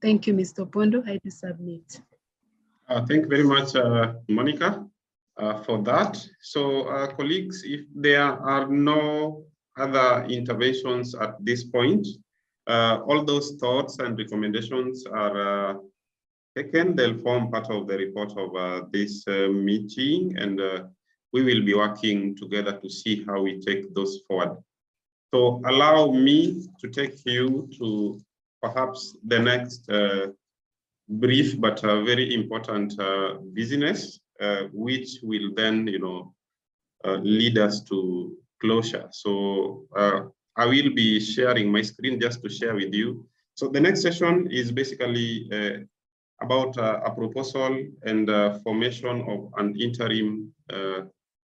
Speaker 7: Thank you, Mr. Opondo. I do submit.
Speaker 1: Thank you very much, Monica, for that. So, colleagues, if there are no other interventions at this point, all those thoughts and recommendations are taken. They'll form part of the report of this meeting, and we will be working together to see how we take those forward. So allow me to take you to perhaps the next brief but very important business, which will then, lead us to closure. So I will be sharing my screen just to share with you. So the next session is basically about a proposal and formation of an interim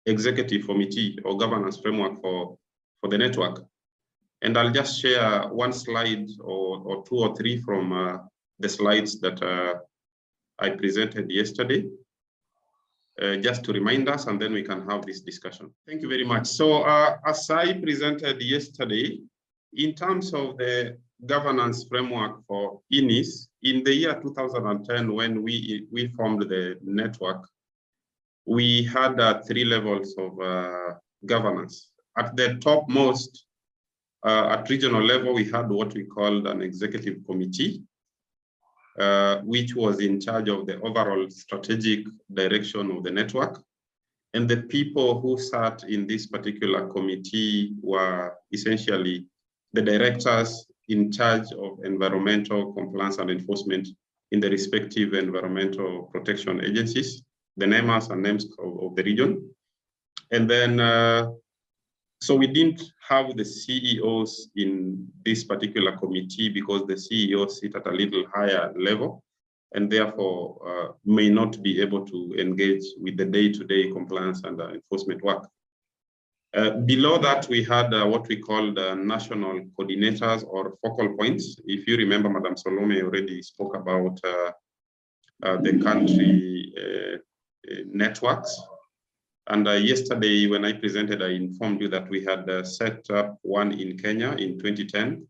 Speaker 1: executive committee or governance framework for the network. And I'll just share one slide or two or three from the slides that I presented yesterday, just to remind us, and then we can have this discussion. Thank you very much. So as I presented yesterday, in terms of the governance framework for EANECE, in the year 2010, when we formed the network, we had 3 levels of governance. At the topmost, at regional level, we had what we called an executive committee, which was in charge of the overall strategic direction of the network. And the people who sat in this particular committee were essentially the directors in charge of environmental compliance and enforcement in the respective environmental protection agencies, the NEMAs and NEMs of the region. And then, so we didn't have the CEOs in this particular committee because the CEOs sit at a little higher level and therefore may not be able to engage with the day-to-day compliance and enforcement work. Below that, we had what we called national coordinators or focal points. If you remember, Madam Salome already spoke about the country networks. And yesterday, when I presented, I informed you that we had set up one in Kenya in 2010,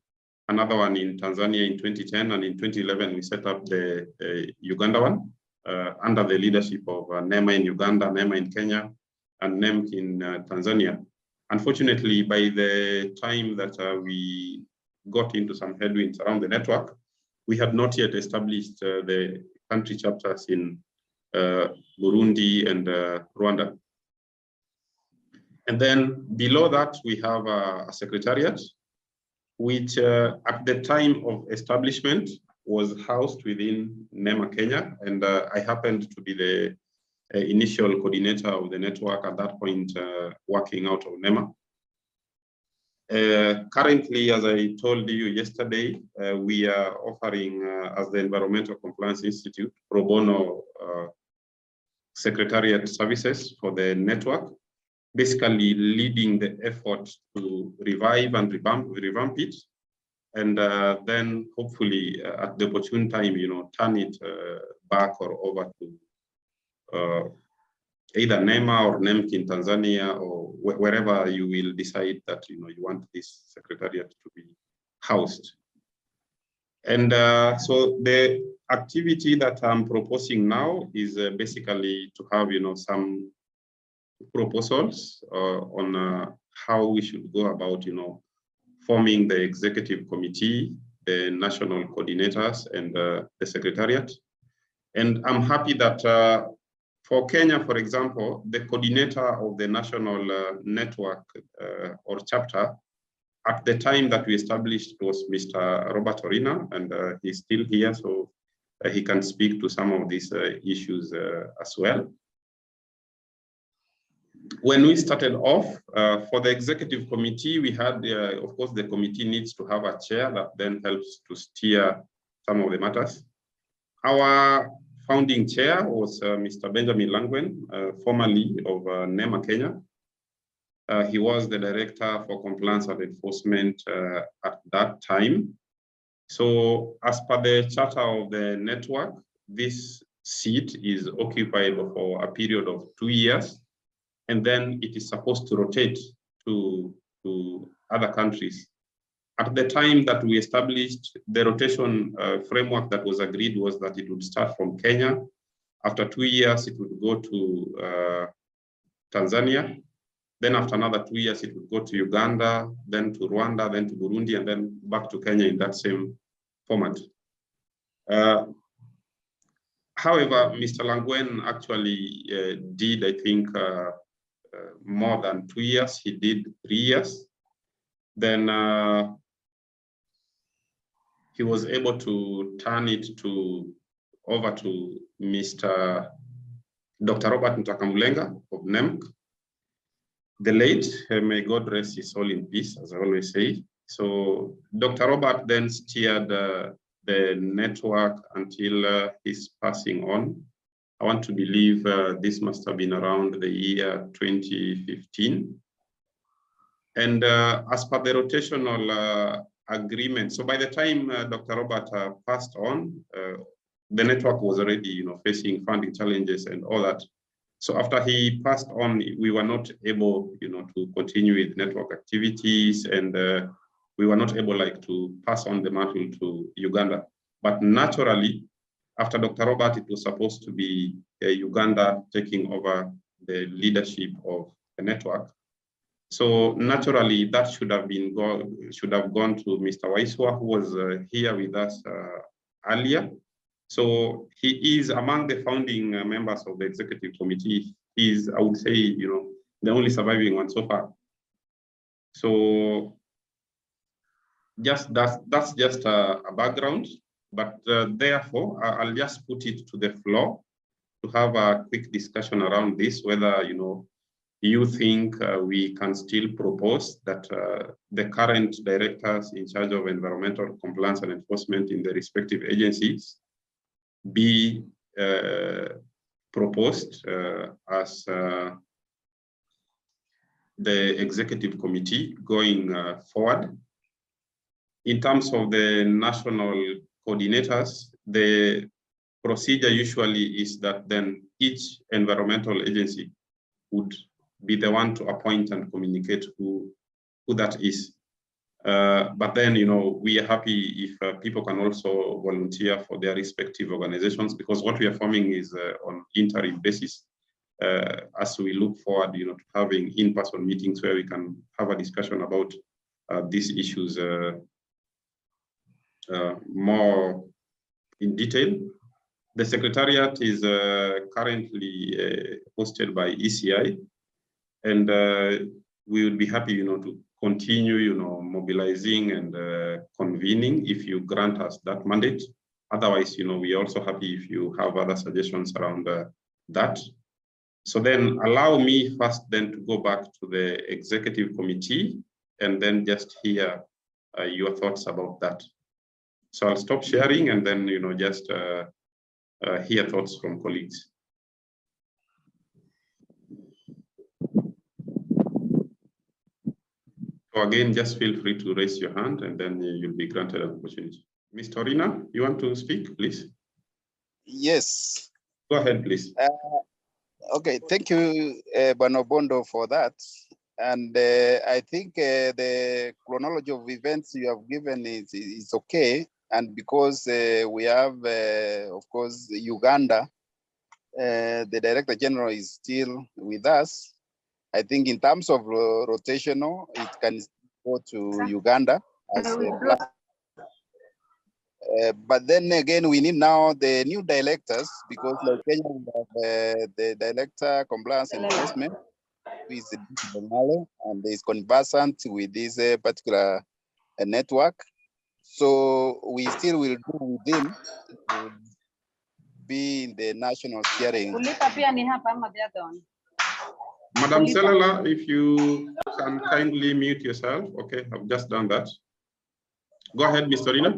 Speaker 1: another one in Tanzania in 2010, and in 2011, we set up the Uganda one under the leadership of NEMA in Uganda, NEMA in Kenya, and NEMC in Tanzania. Unfortunately, by the time that we got into some headwinds around the network, we had not yet established the country chapters in Burundi and Rwanda. And then below that, we have a secretariat, which at the time of establishment was housed within NEMA Kenya. And I happened to be the initial coordinator of the network at that point, working out of NEMA. Currently, as I told you yesterday, we are offering, as the Environmental Compliance Institute, pro bono secretariat services for the network, basically leading the effort to revive and revamp it, and then hopefully at the opportune time, turn it back or over to either NEMA or NEMC in Tanzania or wherever you will decide that you want this secretariat to be housed. And so the activity that I'm proposing now is basically to have some proposals on how we should go about forming the executive committee, the national coordinators, and the secretariat. And I'm happy that for Kenya, for example, the coordinator of the national network or chapter, at the time that we established, was Mr. Robert Orina, and he's still here, so he can speak to some of these issues as well. When we started off, for the executive committee, we had, of course, the committee needs to have a chair that then helps to steer some of the matters. Our founding chair was Mr. Benjamin Langwen, formerly of NEMA Kenya. He was the director for compliance and enforcement at that time. So as per the charter of the network, this seat is occupied for a period of 2 years, and then it is supposed to rotate to other countries. At the time that we established the rotation framework that was agreed was that it would start from Kenya. After 2 years, it would go to Tanzania. Then after another 2 years, it would go to Uganda, then to Rwanda, then to Burundi, and then back to Kenya in that same format. However, Mr. Langwen actually did, I think, more than 2 years. He did 3 years. Then he was able to turn it over to Mr. Dr. Robert Ntakamulenga of NEMC. The late, may God rest his soul in peace, as I always say. So Dr. Robert then steered the network until his passing on. I want to believe this must have been around the year 2015. And as per the rotational agreement, so by the time Dr. Robert passed on, the network was already facing funding challenges and all that. So after he passed on, we were not able to continue with network activities, and we were not able to pass on the mantle to Uganda. But naturally, after Dr. Robert, it was supposed to be Uganda taking over the leadership of the network. So naturally, that should have gone to Mr. Waiswa, who was here with us earlier. So he is among the founding members of the executive committee. He is, I would say, the only surviving one so far. So that's just a background. But therefore, I'll just put it to the floor to have a quick discussion around this, whether you think we can still propose that the current directors in charge of environmental compliance and enforcement in the respective agencies be proposed as the executive committee going forward. In terms of the national coordinators, the procedure usually is that then each environmental agency would be the one to appoint and communicate who that is. But then, we are happy if people can also volunteer for their respective organizations, because what we are forming is on interim basis as we look forward, to having in-person meetings where we can have a discussion about these issues more in detail. The Secretariat is currently hosted by ECI, and we would be happy, to continue, mobilizing and convening if you grant us that mandate. Otherwise, we are also happy if you have other suggestions around that. So then allow me first then to go back to the executive committee and then just hear your thoughts about that. So I'll stop sharing and then, just hear thoughts from colleagues. So again, just feel free to raise your hand and then you'll be granted an opportunity. Ms. Torina, you want to speak, please?
Speaker 5: Yes.
Speaker 1: Go ahead, please.
Speaker 5: Okay, thank you, Banobondo, for that. And I think the chronology of events you have given is okay. And because we have, of course, Uganda, the Director General is still with us. I think in terms of rotational, it can go to Uganda as a plan. But then again, we need now the new directors, because like Kenya, we have the Director Compliance and Enforcement, who is and is conversant with this particular network. So we still will do with him to be in the national steering.
Speaker 1: Madam Selala, if you can kindly mute yourself. Okay, I've just done that. Go ahead, Ms. Torina.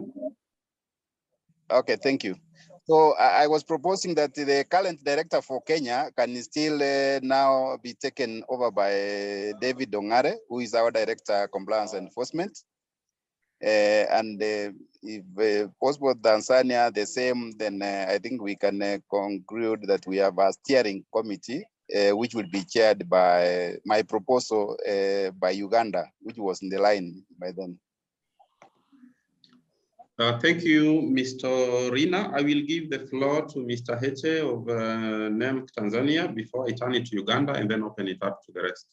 Speaker 5: Okay, thank you. So I was proposing that the current director for Kenya can still now be taken over by David Dongare, who is our Director Compliance and Enforcement. And if possible, Tanzania the same, then I think we can conclude that we have a steering committee, which will be chaired by my proposal by Uganda, which was in the line by then.
Speaker 1: Thank you, Mr. Rina. I will give the floor to Mr. Heche of NEM Tanzania before I turn it to Uganda and then open it up to the rest.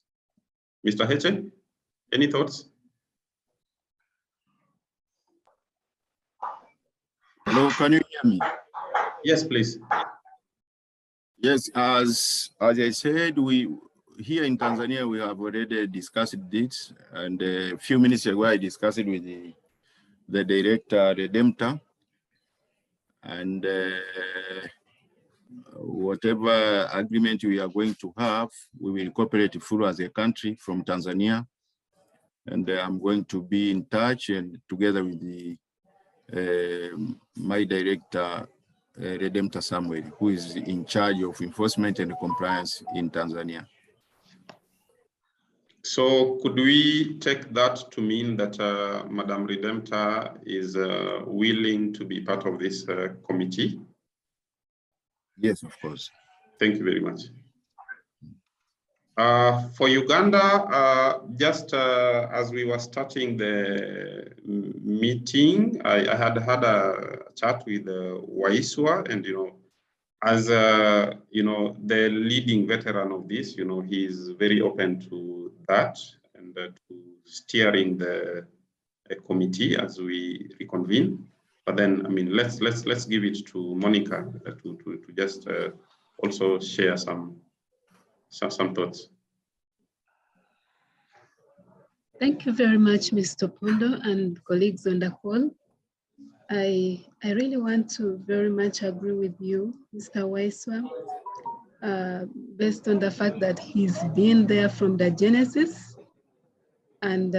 Speaker 1: Mr. Heche, any thoughts?
Speaker 6: Hello, can you hear me?
Speaker 1: Yes, please.
Speaker 6: Yes, as I said, we here in Tanzania, we have already discussed this, and a few minutes ago, I discussed it with the director, Redemptor, and whatever agreement we are going to have, we will cooperate fully as a country from Tanzania, and I'm going to be in touch and together with the my director, Redemptor Samuel, who is in charge of enforcement and compliance in Tanzania.
Speaker 1: So could we take that to mean that Madam Redemptor is willing to be part of this committee?
Speaker 6: Yes, of course.
Speaker 1: Thank you very much. For Uganda, just as we were starting the meeting, I had a chat with Waiswa, and as you know, the leading veteran of this, you know, he is very open to that and to steering the committee as we reconvene. But then, I mean, let's give it to Monica to just also share some thoughts.
Speaker 7: Thank you very much, Mr. Pondo and colleagues on the call. I really want to very much agree with you, Mr. Waiswa, based on the fact that he's been there from the genesis, and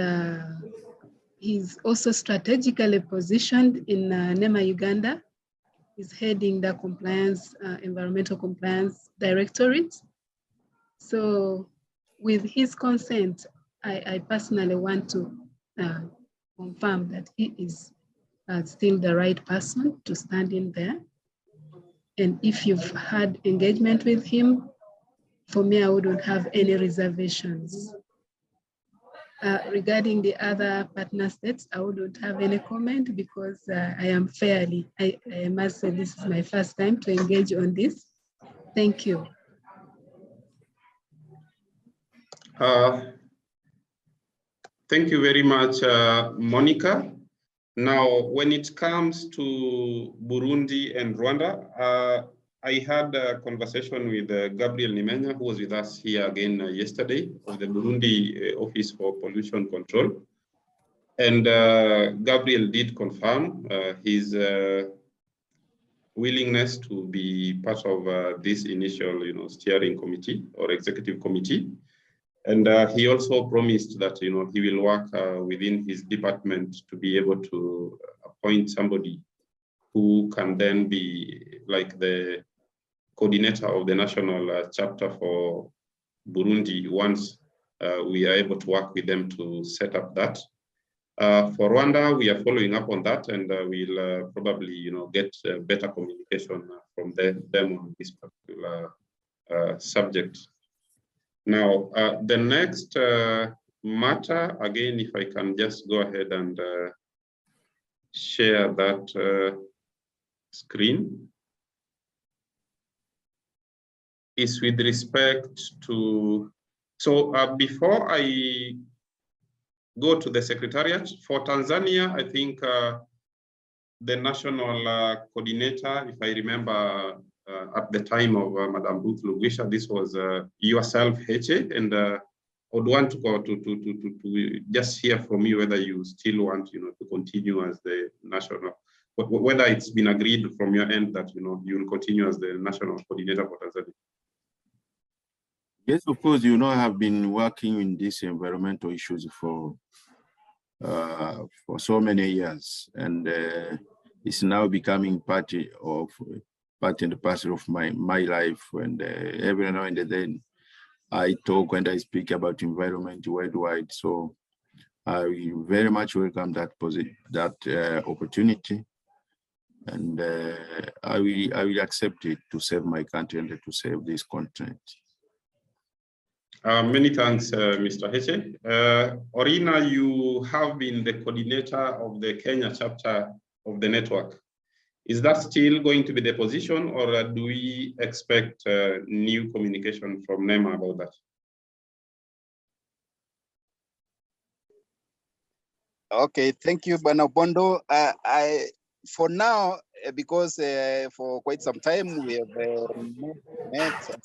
Speaker 7: he's also strategically positioned in NEMA Uganda. He's heading the compliance, environmental compliance directorate. So with his consent, I personally want to confirm that he is still the right person to stand in there. And if you've had engagement with him, for me, I wouldn't have any reservations. Regarding the other partner states, I wouldn't have any comment because I am fairly, I must say this is my first time to engage on this. Thank you.
Speaker 1: Thank you very much, Monica. Now, when it comes to Burundi and Rwanda, I had a conversation with Gabriel Nimenya, who was with us here again yesterday, of the Burundi Office for Pollution Control. And Gabriel did confirm his willingness to be part of this initial, you know, steering committee or executive committee. And he also promised that, you know, he will work within his department to be able to appoint somebody who can then be like the coordinator of the national chapter for Burundi once we are able to work with them to set up that. For Rwanda, we are following up on that, and we'll probably, you know, get better communication from them on this particular subject. Now, the next matter, again, if I can just go ahead and share that screen, is with respect to, so before I go to the Secretariat, for Tanzania, I think the national coordinator, if I remember, at the time of Madam Ruth Lugwisha, this was yourself, Heche, and I would want to go to just hear from you whether you still want, you know, to continue as the national, whether it's been agreed from your end that, you know, you will continue as the national coordinator for Tanzania.
Speaker 6: Yes, of course, you know, I have been working in these environmental issues for so many years, and it's now becoming part and parcel of my life. And every now and then I talk and I speak about environment worldwide. So I very much welcome that opportunity, and I will accept it to serve my country and to serve this continent.
Speaker 1: Many thanks, Mr. Heche. Orina, you have been the coordinator of the Kenya chapter of the network. Is that still going to be the position, or do we expect new communication from NEMA about that?
Speaker 5: Okay, thank you, Bwana Bondo. For now, because for quite some time we have met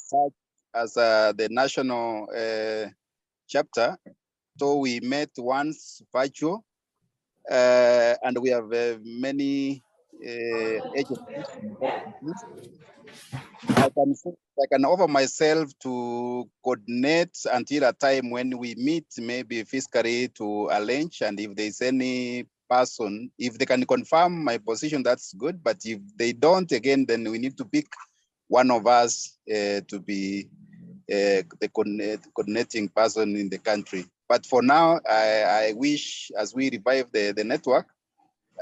Speaker 5: as the national chapter. So we met once virtual, and we have many agencies. I can offer myself to coordinate until a time when we meet, maybe physically, to arrange. And if there's any person, if they can confirm my position, that's good. But if they don't, again, then we need to pick one of us to be the coordinating person in the country. But for now, I wish, as we revive the network,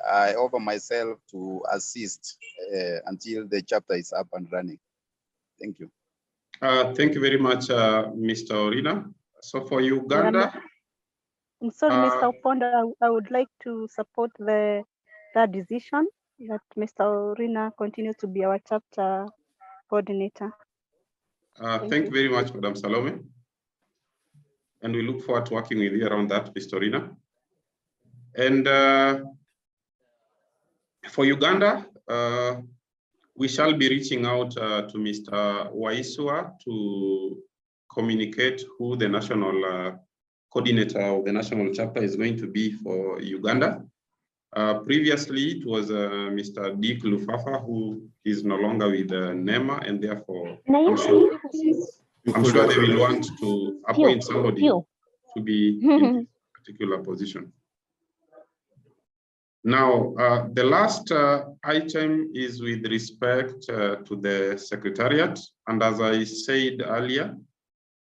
Speaker 5: I offer myself to assist until the chapter is up and running. Thank you.
Speaker 1: Thank you very much, Mr. Orina. So for Uganda,
Speaker 2: I'm sorry, Mr. Ponda, I would like to support that decision that Mr. Orina continues to be our chapter coordinator.
Speaker 1: Thank you very much, Madam Salome. And we look forward to working with you around that, Pistorina. And for Uganda, we shall be reaching out to Mr. Waisua to communicate who the national coordinator of the national chapter is going to be for Uganda. Previously, it was Mr. Dick Lufafa, who is no longer with NEMA, and therefore I'm sure they will want to appoint somebody to be in this particular position. Now, the last item is with respect to the Secretariat. And as I said earlier,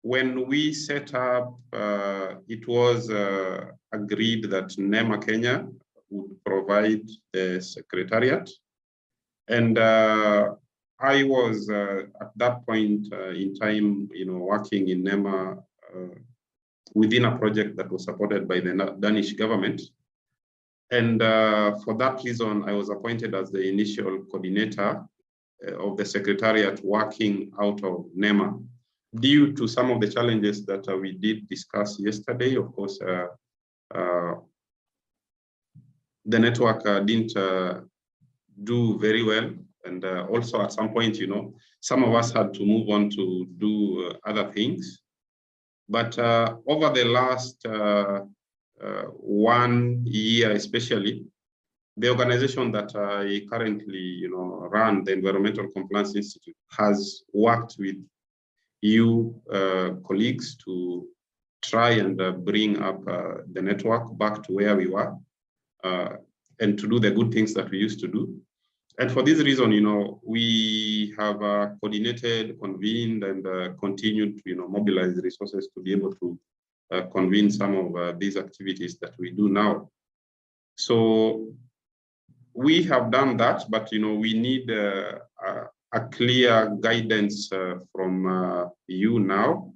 Speaker 1: when we set up, it was agreed that NEMA Kenya would provide the Secretariat. And I was at that point in time, working in NEMA within a project that was supported by the Danish government. And for that reason, I was appointed as the initial coordinator of the Secretariat working out of NEMA. Due to some of the challenges that we did discuss yesterday, of course, the network didn't do very well. And also at some point, some of us had to move on to do other things. But over the last 1 year, especially, the organization that I currently run, the Environmental Compliance Institute, has worked with you colleagues to try and bring up the network back to where we were and to do the good things that we used to do. And for this reason, we have coordinated, convened, and continued to mobilize resources to be able to convene some of these activities that we do now. So we have done that, but we need a clear guidance from you now,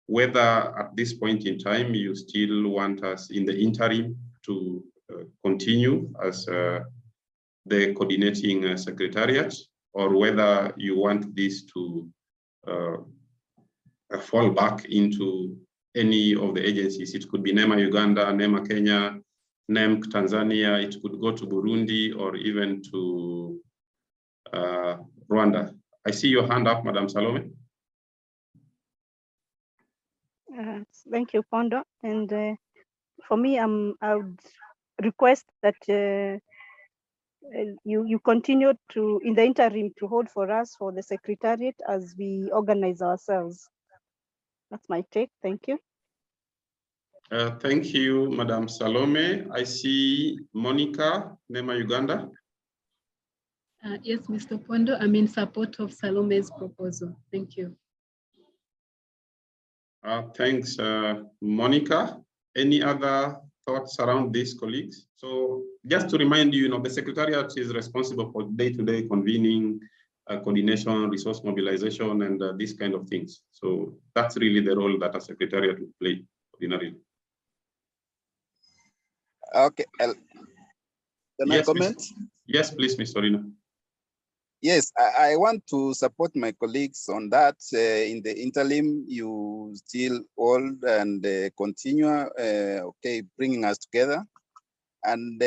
Speaker 1: whether at this point in time you still want us in the interim to continue as the coordinating secretariat, or whether you want this to fall back into any of the agencies. It could be NEMA Uganda, NEMA Kenya, NEMC Tanzania, it could go to Burundi or even to Rwanda. I see your hand up, Madam Salome.
Speaker 2: Thank you, Pondo. And for me, I would request that you continue to, in the interim, to hold for us for the secretariat as we organize ourselves. That's my take. Thank you.
Speaker 1: Thank you, Madam Salome. I see Monica, NEMA Uganda.
Speaker 7: Yes, Mr. Pondo, I'm in support of Salome's proposal. Thank you.
Speaker 1: Thanks, Monica. Any other thoughts around this, colleagues? So just to remind you, the Secretariat is responsible for day-to-day convening, coordination, resource mobilization, and these kind of things. So that's really the role that a Secretariat would play ordinarily.
Speaker 5: Okay. Can I comment?
Speaker 1: Yes, please, Ms. Orina.
Speaker 5: Yes, I want to support my colleagues on that. In the interim, you still hold and continue, okay, bringing us together. And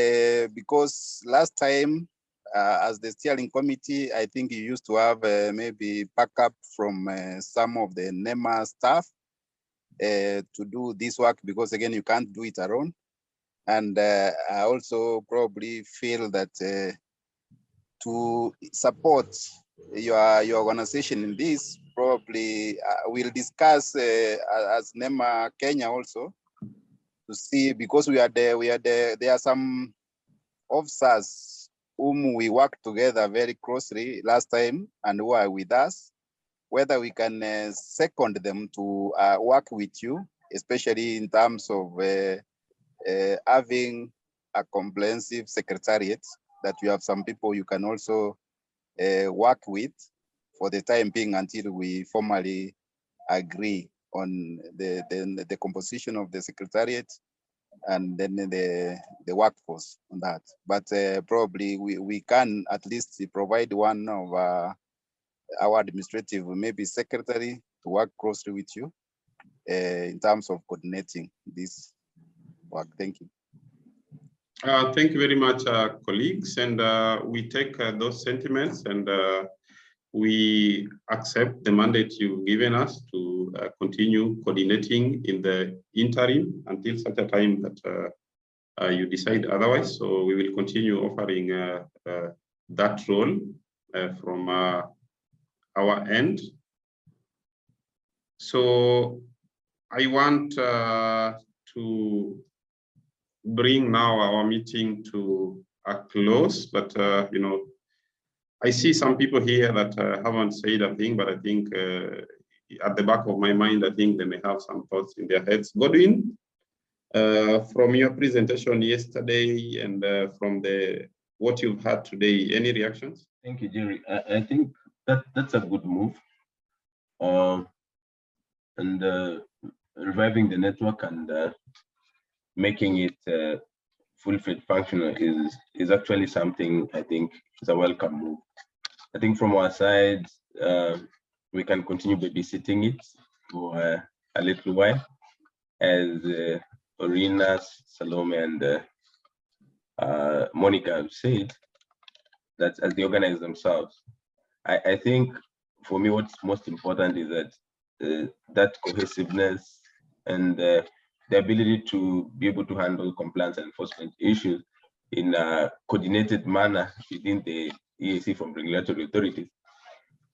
Speaker 5: because last time, as the steering committee, I think you used to have maybe backup from some of the NEMA staff to do this work, because again, you can't do it alone. And I also probably feel that to support your organization in this, probably we'll discuss as NEMA Kenya also to see, because there are some officers whom we worked together very closely last time and who are with us, whether we can second them to work with you, especially in terms of having a comprehensive secretariat, that you have some people you can also work with for the time being until we formally agree on the composition of the secretariat and then the workforce on that. But probably we can at least provide one of our administrative, maybe secretary, to work closely with you in terms of coordinating this work. Thank you.
Speaker 1: Thank you very much, colleagues. And we take those sentiments and we accept the mandate you've given us to continue coordinating in the interim until such a time that you decide otherwise. So we will continue offering that role from our end. So I want to bring now our meeting to a close, but you know, I see some people here that haven't said a thing, but I think at the back of my mind, I think they may have some thoughts in their heads. Godwin, from your presentation yesterday and from what you've had today, any reactions?
Speaker 8: Thank you, Jerry. I think that's a good move. And reviving the network and making it fully functional is actually something I think is a welcome move. I think from our side, we can continue babysitting it for a little while, as Orina, Salome, and Monica have said, that as they organize themselves. I think for me, what's most important is that that cohesiveness and the ability to be able to handle compliance and enforcement issues in a coordinated manner within the EAC from regulatory authorities.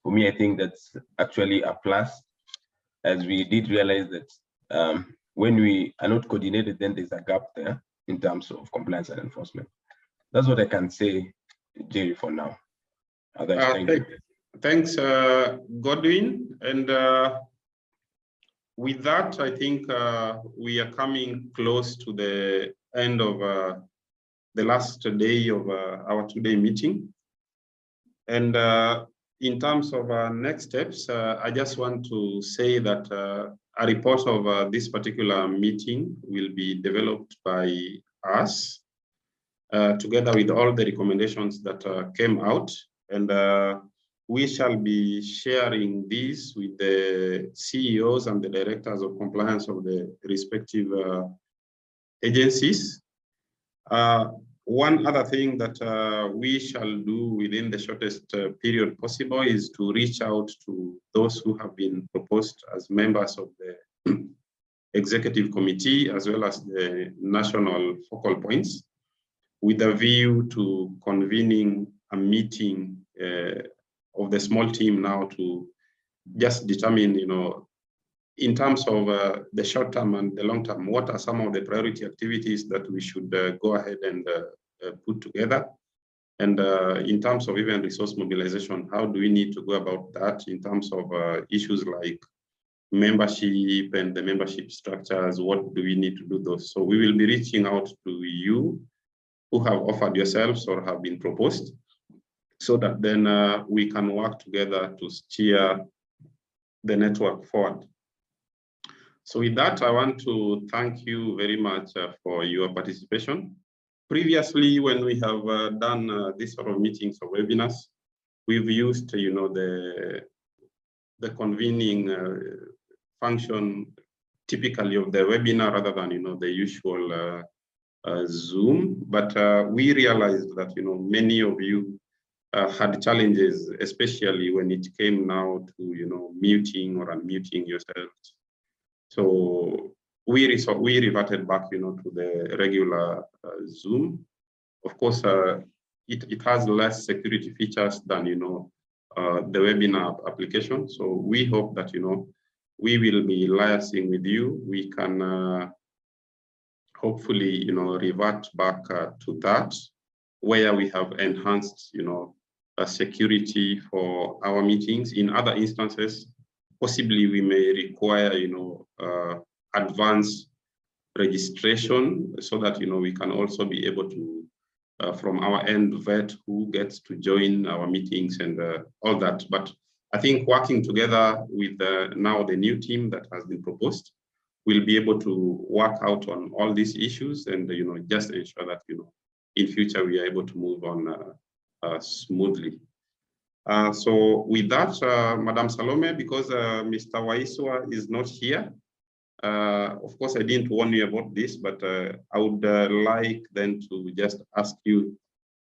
Speaker 8: For me, I think that's actually a plus, as we did realize that when we are not coordinated, then there's a gap there in terms of compliance and enforcement. That's what I can say, Jerry, for now. Thank you.
Speaker 1: Thanks, Godwin. And with that, I think we are coming close to the end of the last day of our two-day meeting. And in terms of next steps, I just want to say that a report of this particular meeting will be developed by us together with all the recommendations that came out. And we shall be sharing these with the CEOs and the directors of compliance of the respective agencies. One other thing that we shall do within the shortest period possible is to reach out to those who have been proposed as members of the executive committee, as well as the national focal points, with a view to convening a meeting of the small team now to just determine, you know, in terms of the short term and the long term, what are some of the priority activities that we should go ahead and put together? And in terms of even resource mobilization, how do we need to go about that in terms of issues like membership and the membership structures? What do we need to do those? So we will be reaching out to you who have offered yourselves or have been proposed, so that then we can work together to steer the network forward. So with that, I want to thank you very much for your participation. Previously, when we have done this sort of meetings or webinars, we've used, you know, the convening function typically of the webinar rather than, you know, the usual Zoom. But we realized that, you know, many of you had challenges, especially when it came now to, you know, muting or unmuting yourselves. So we reverted back, you know, to the regular Zoom. Of course, it has less security features than, you know, the webinar application. So we hope that, you know, we will be liaising with you. We can hopefully, you know, revert back to that, where we have enhanced, you know, security for our meetings. In other instances, possibly we may require, you know, advanced registration, so that, you know, we can also be able to, from our end, vet who gets to join our meetings and all that. But I think working together with now the new team that has been proposed, we'll be able to work out on all these issues and, you know, just ensure that, you know, in future we are able to move on smoothly. So with that, Madam Salome, because Mr. Waiswa is not here, of course, I didn't warn you about this, but I would like then to just ask you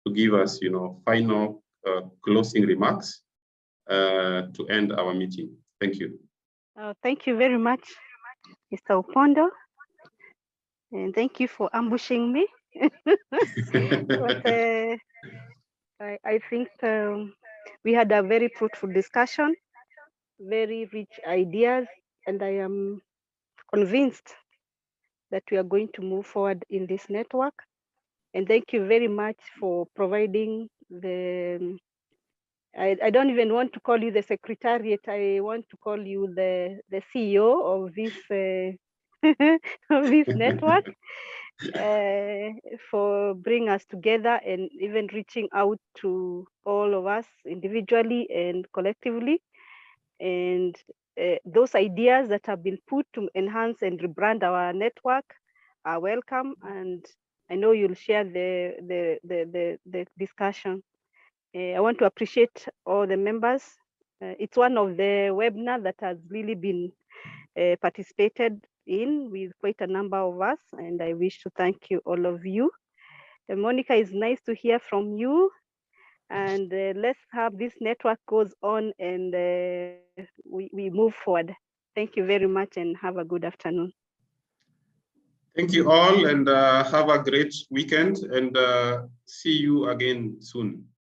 Speaker 1: to give us, final closing remarks to end our meeting. Thank you.
Speaker 2: Thank you very much, Mr. Opondo, and thank you for ambushing me. But I think we had a very fruitful discussion, very rich ideas, and I am convinced that we are going to move forward in this network. And thank you very much for providing the, I don't even want to call you the secretariat, I want to call you the CEO of this, of this network, for bringing us together and even reaching out to all of us individually and collectively. And those ideas that have been put to enhance and rebrand our network are welcome, and I know you'll share the discussion. I want to appreciate all the members. It's one of the webinars that has really been participated in with quite a number of us, and I wish to thank you, all of you. Monica, it's nice to hear from you, and let's have this network goes on and we move forward. Thank you very much and have a good afternoon.
Speaker 1: Thank you all, and have a great weekend, and see you again soon.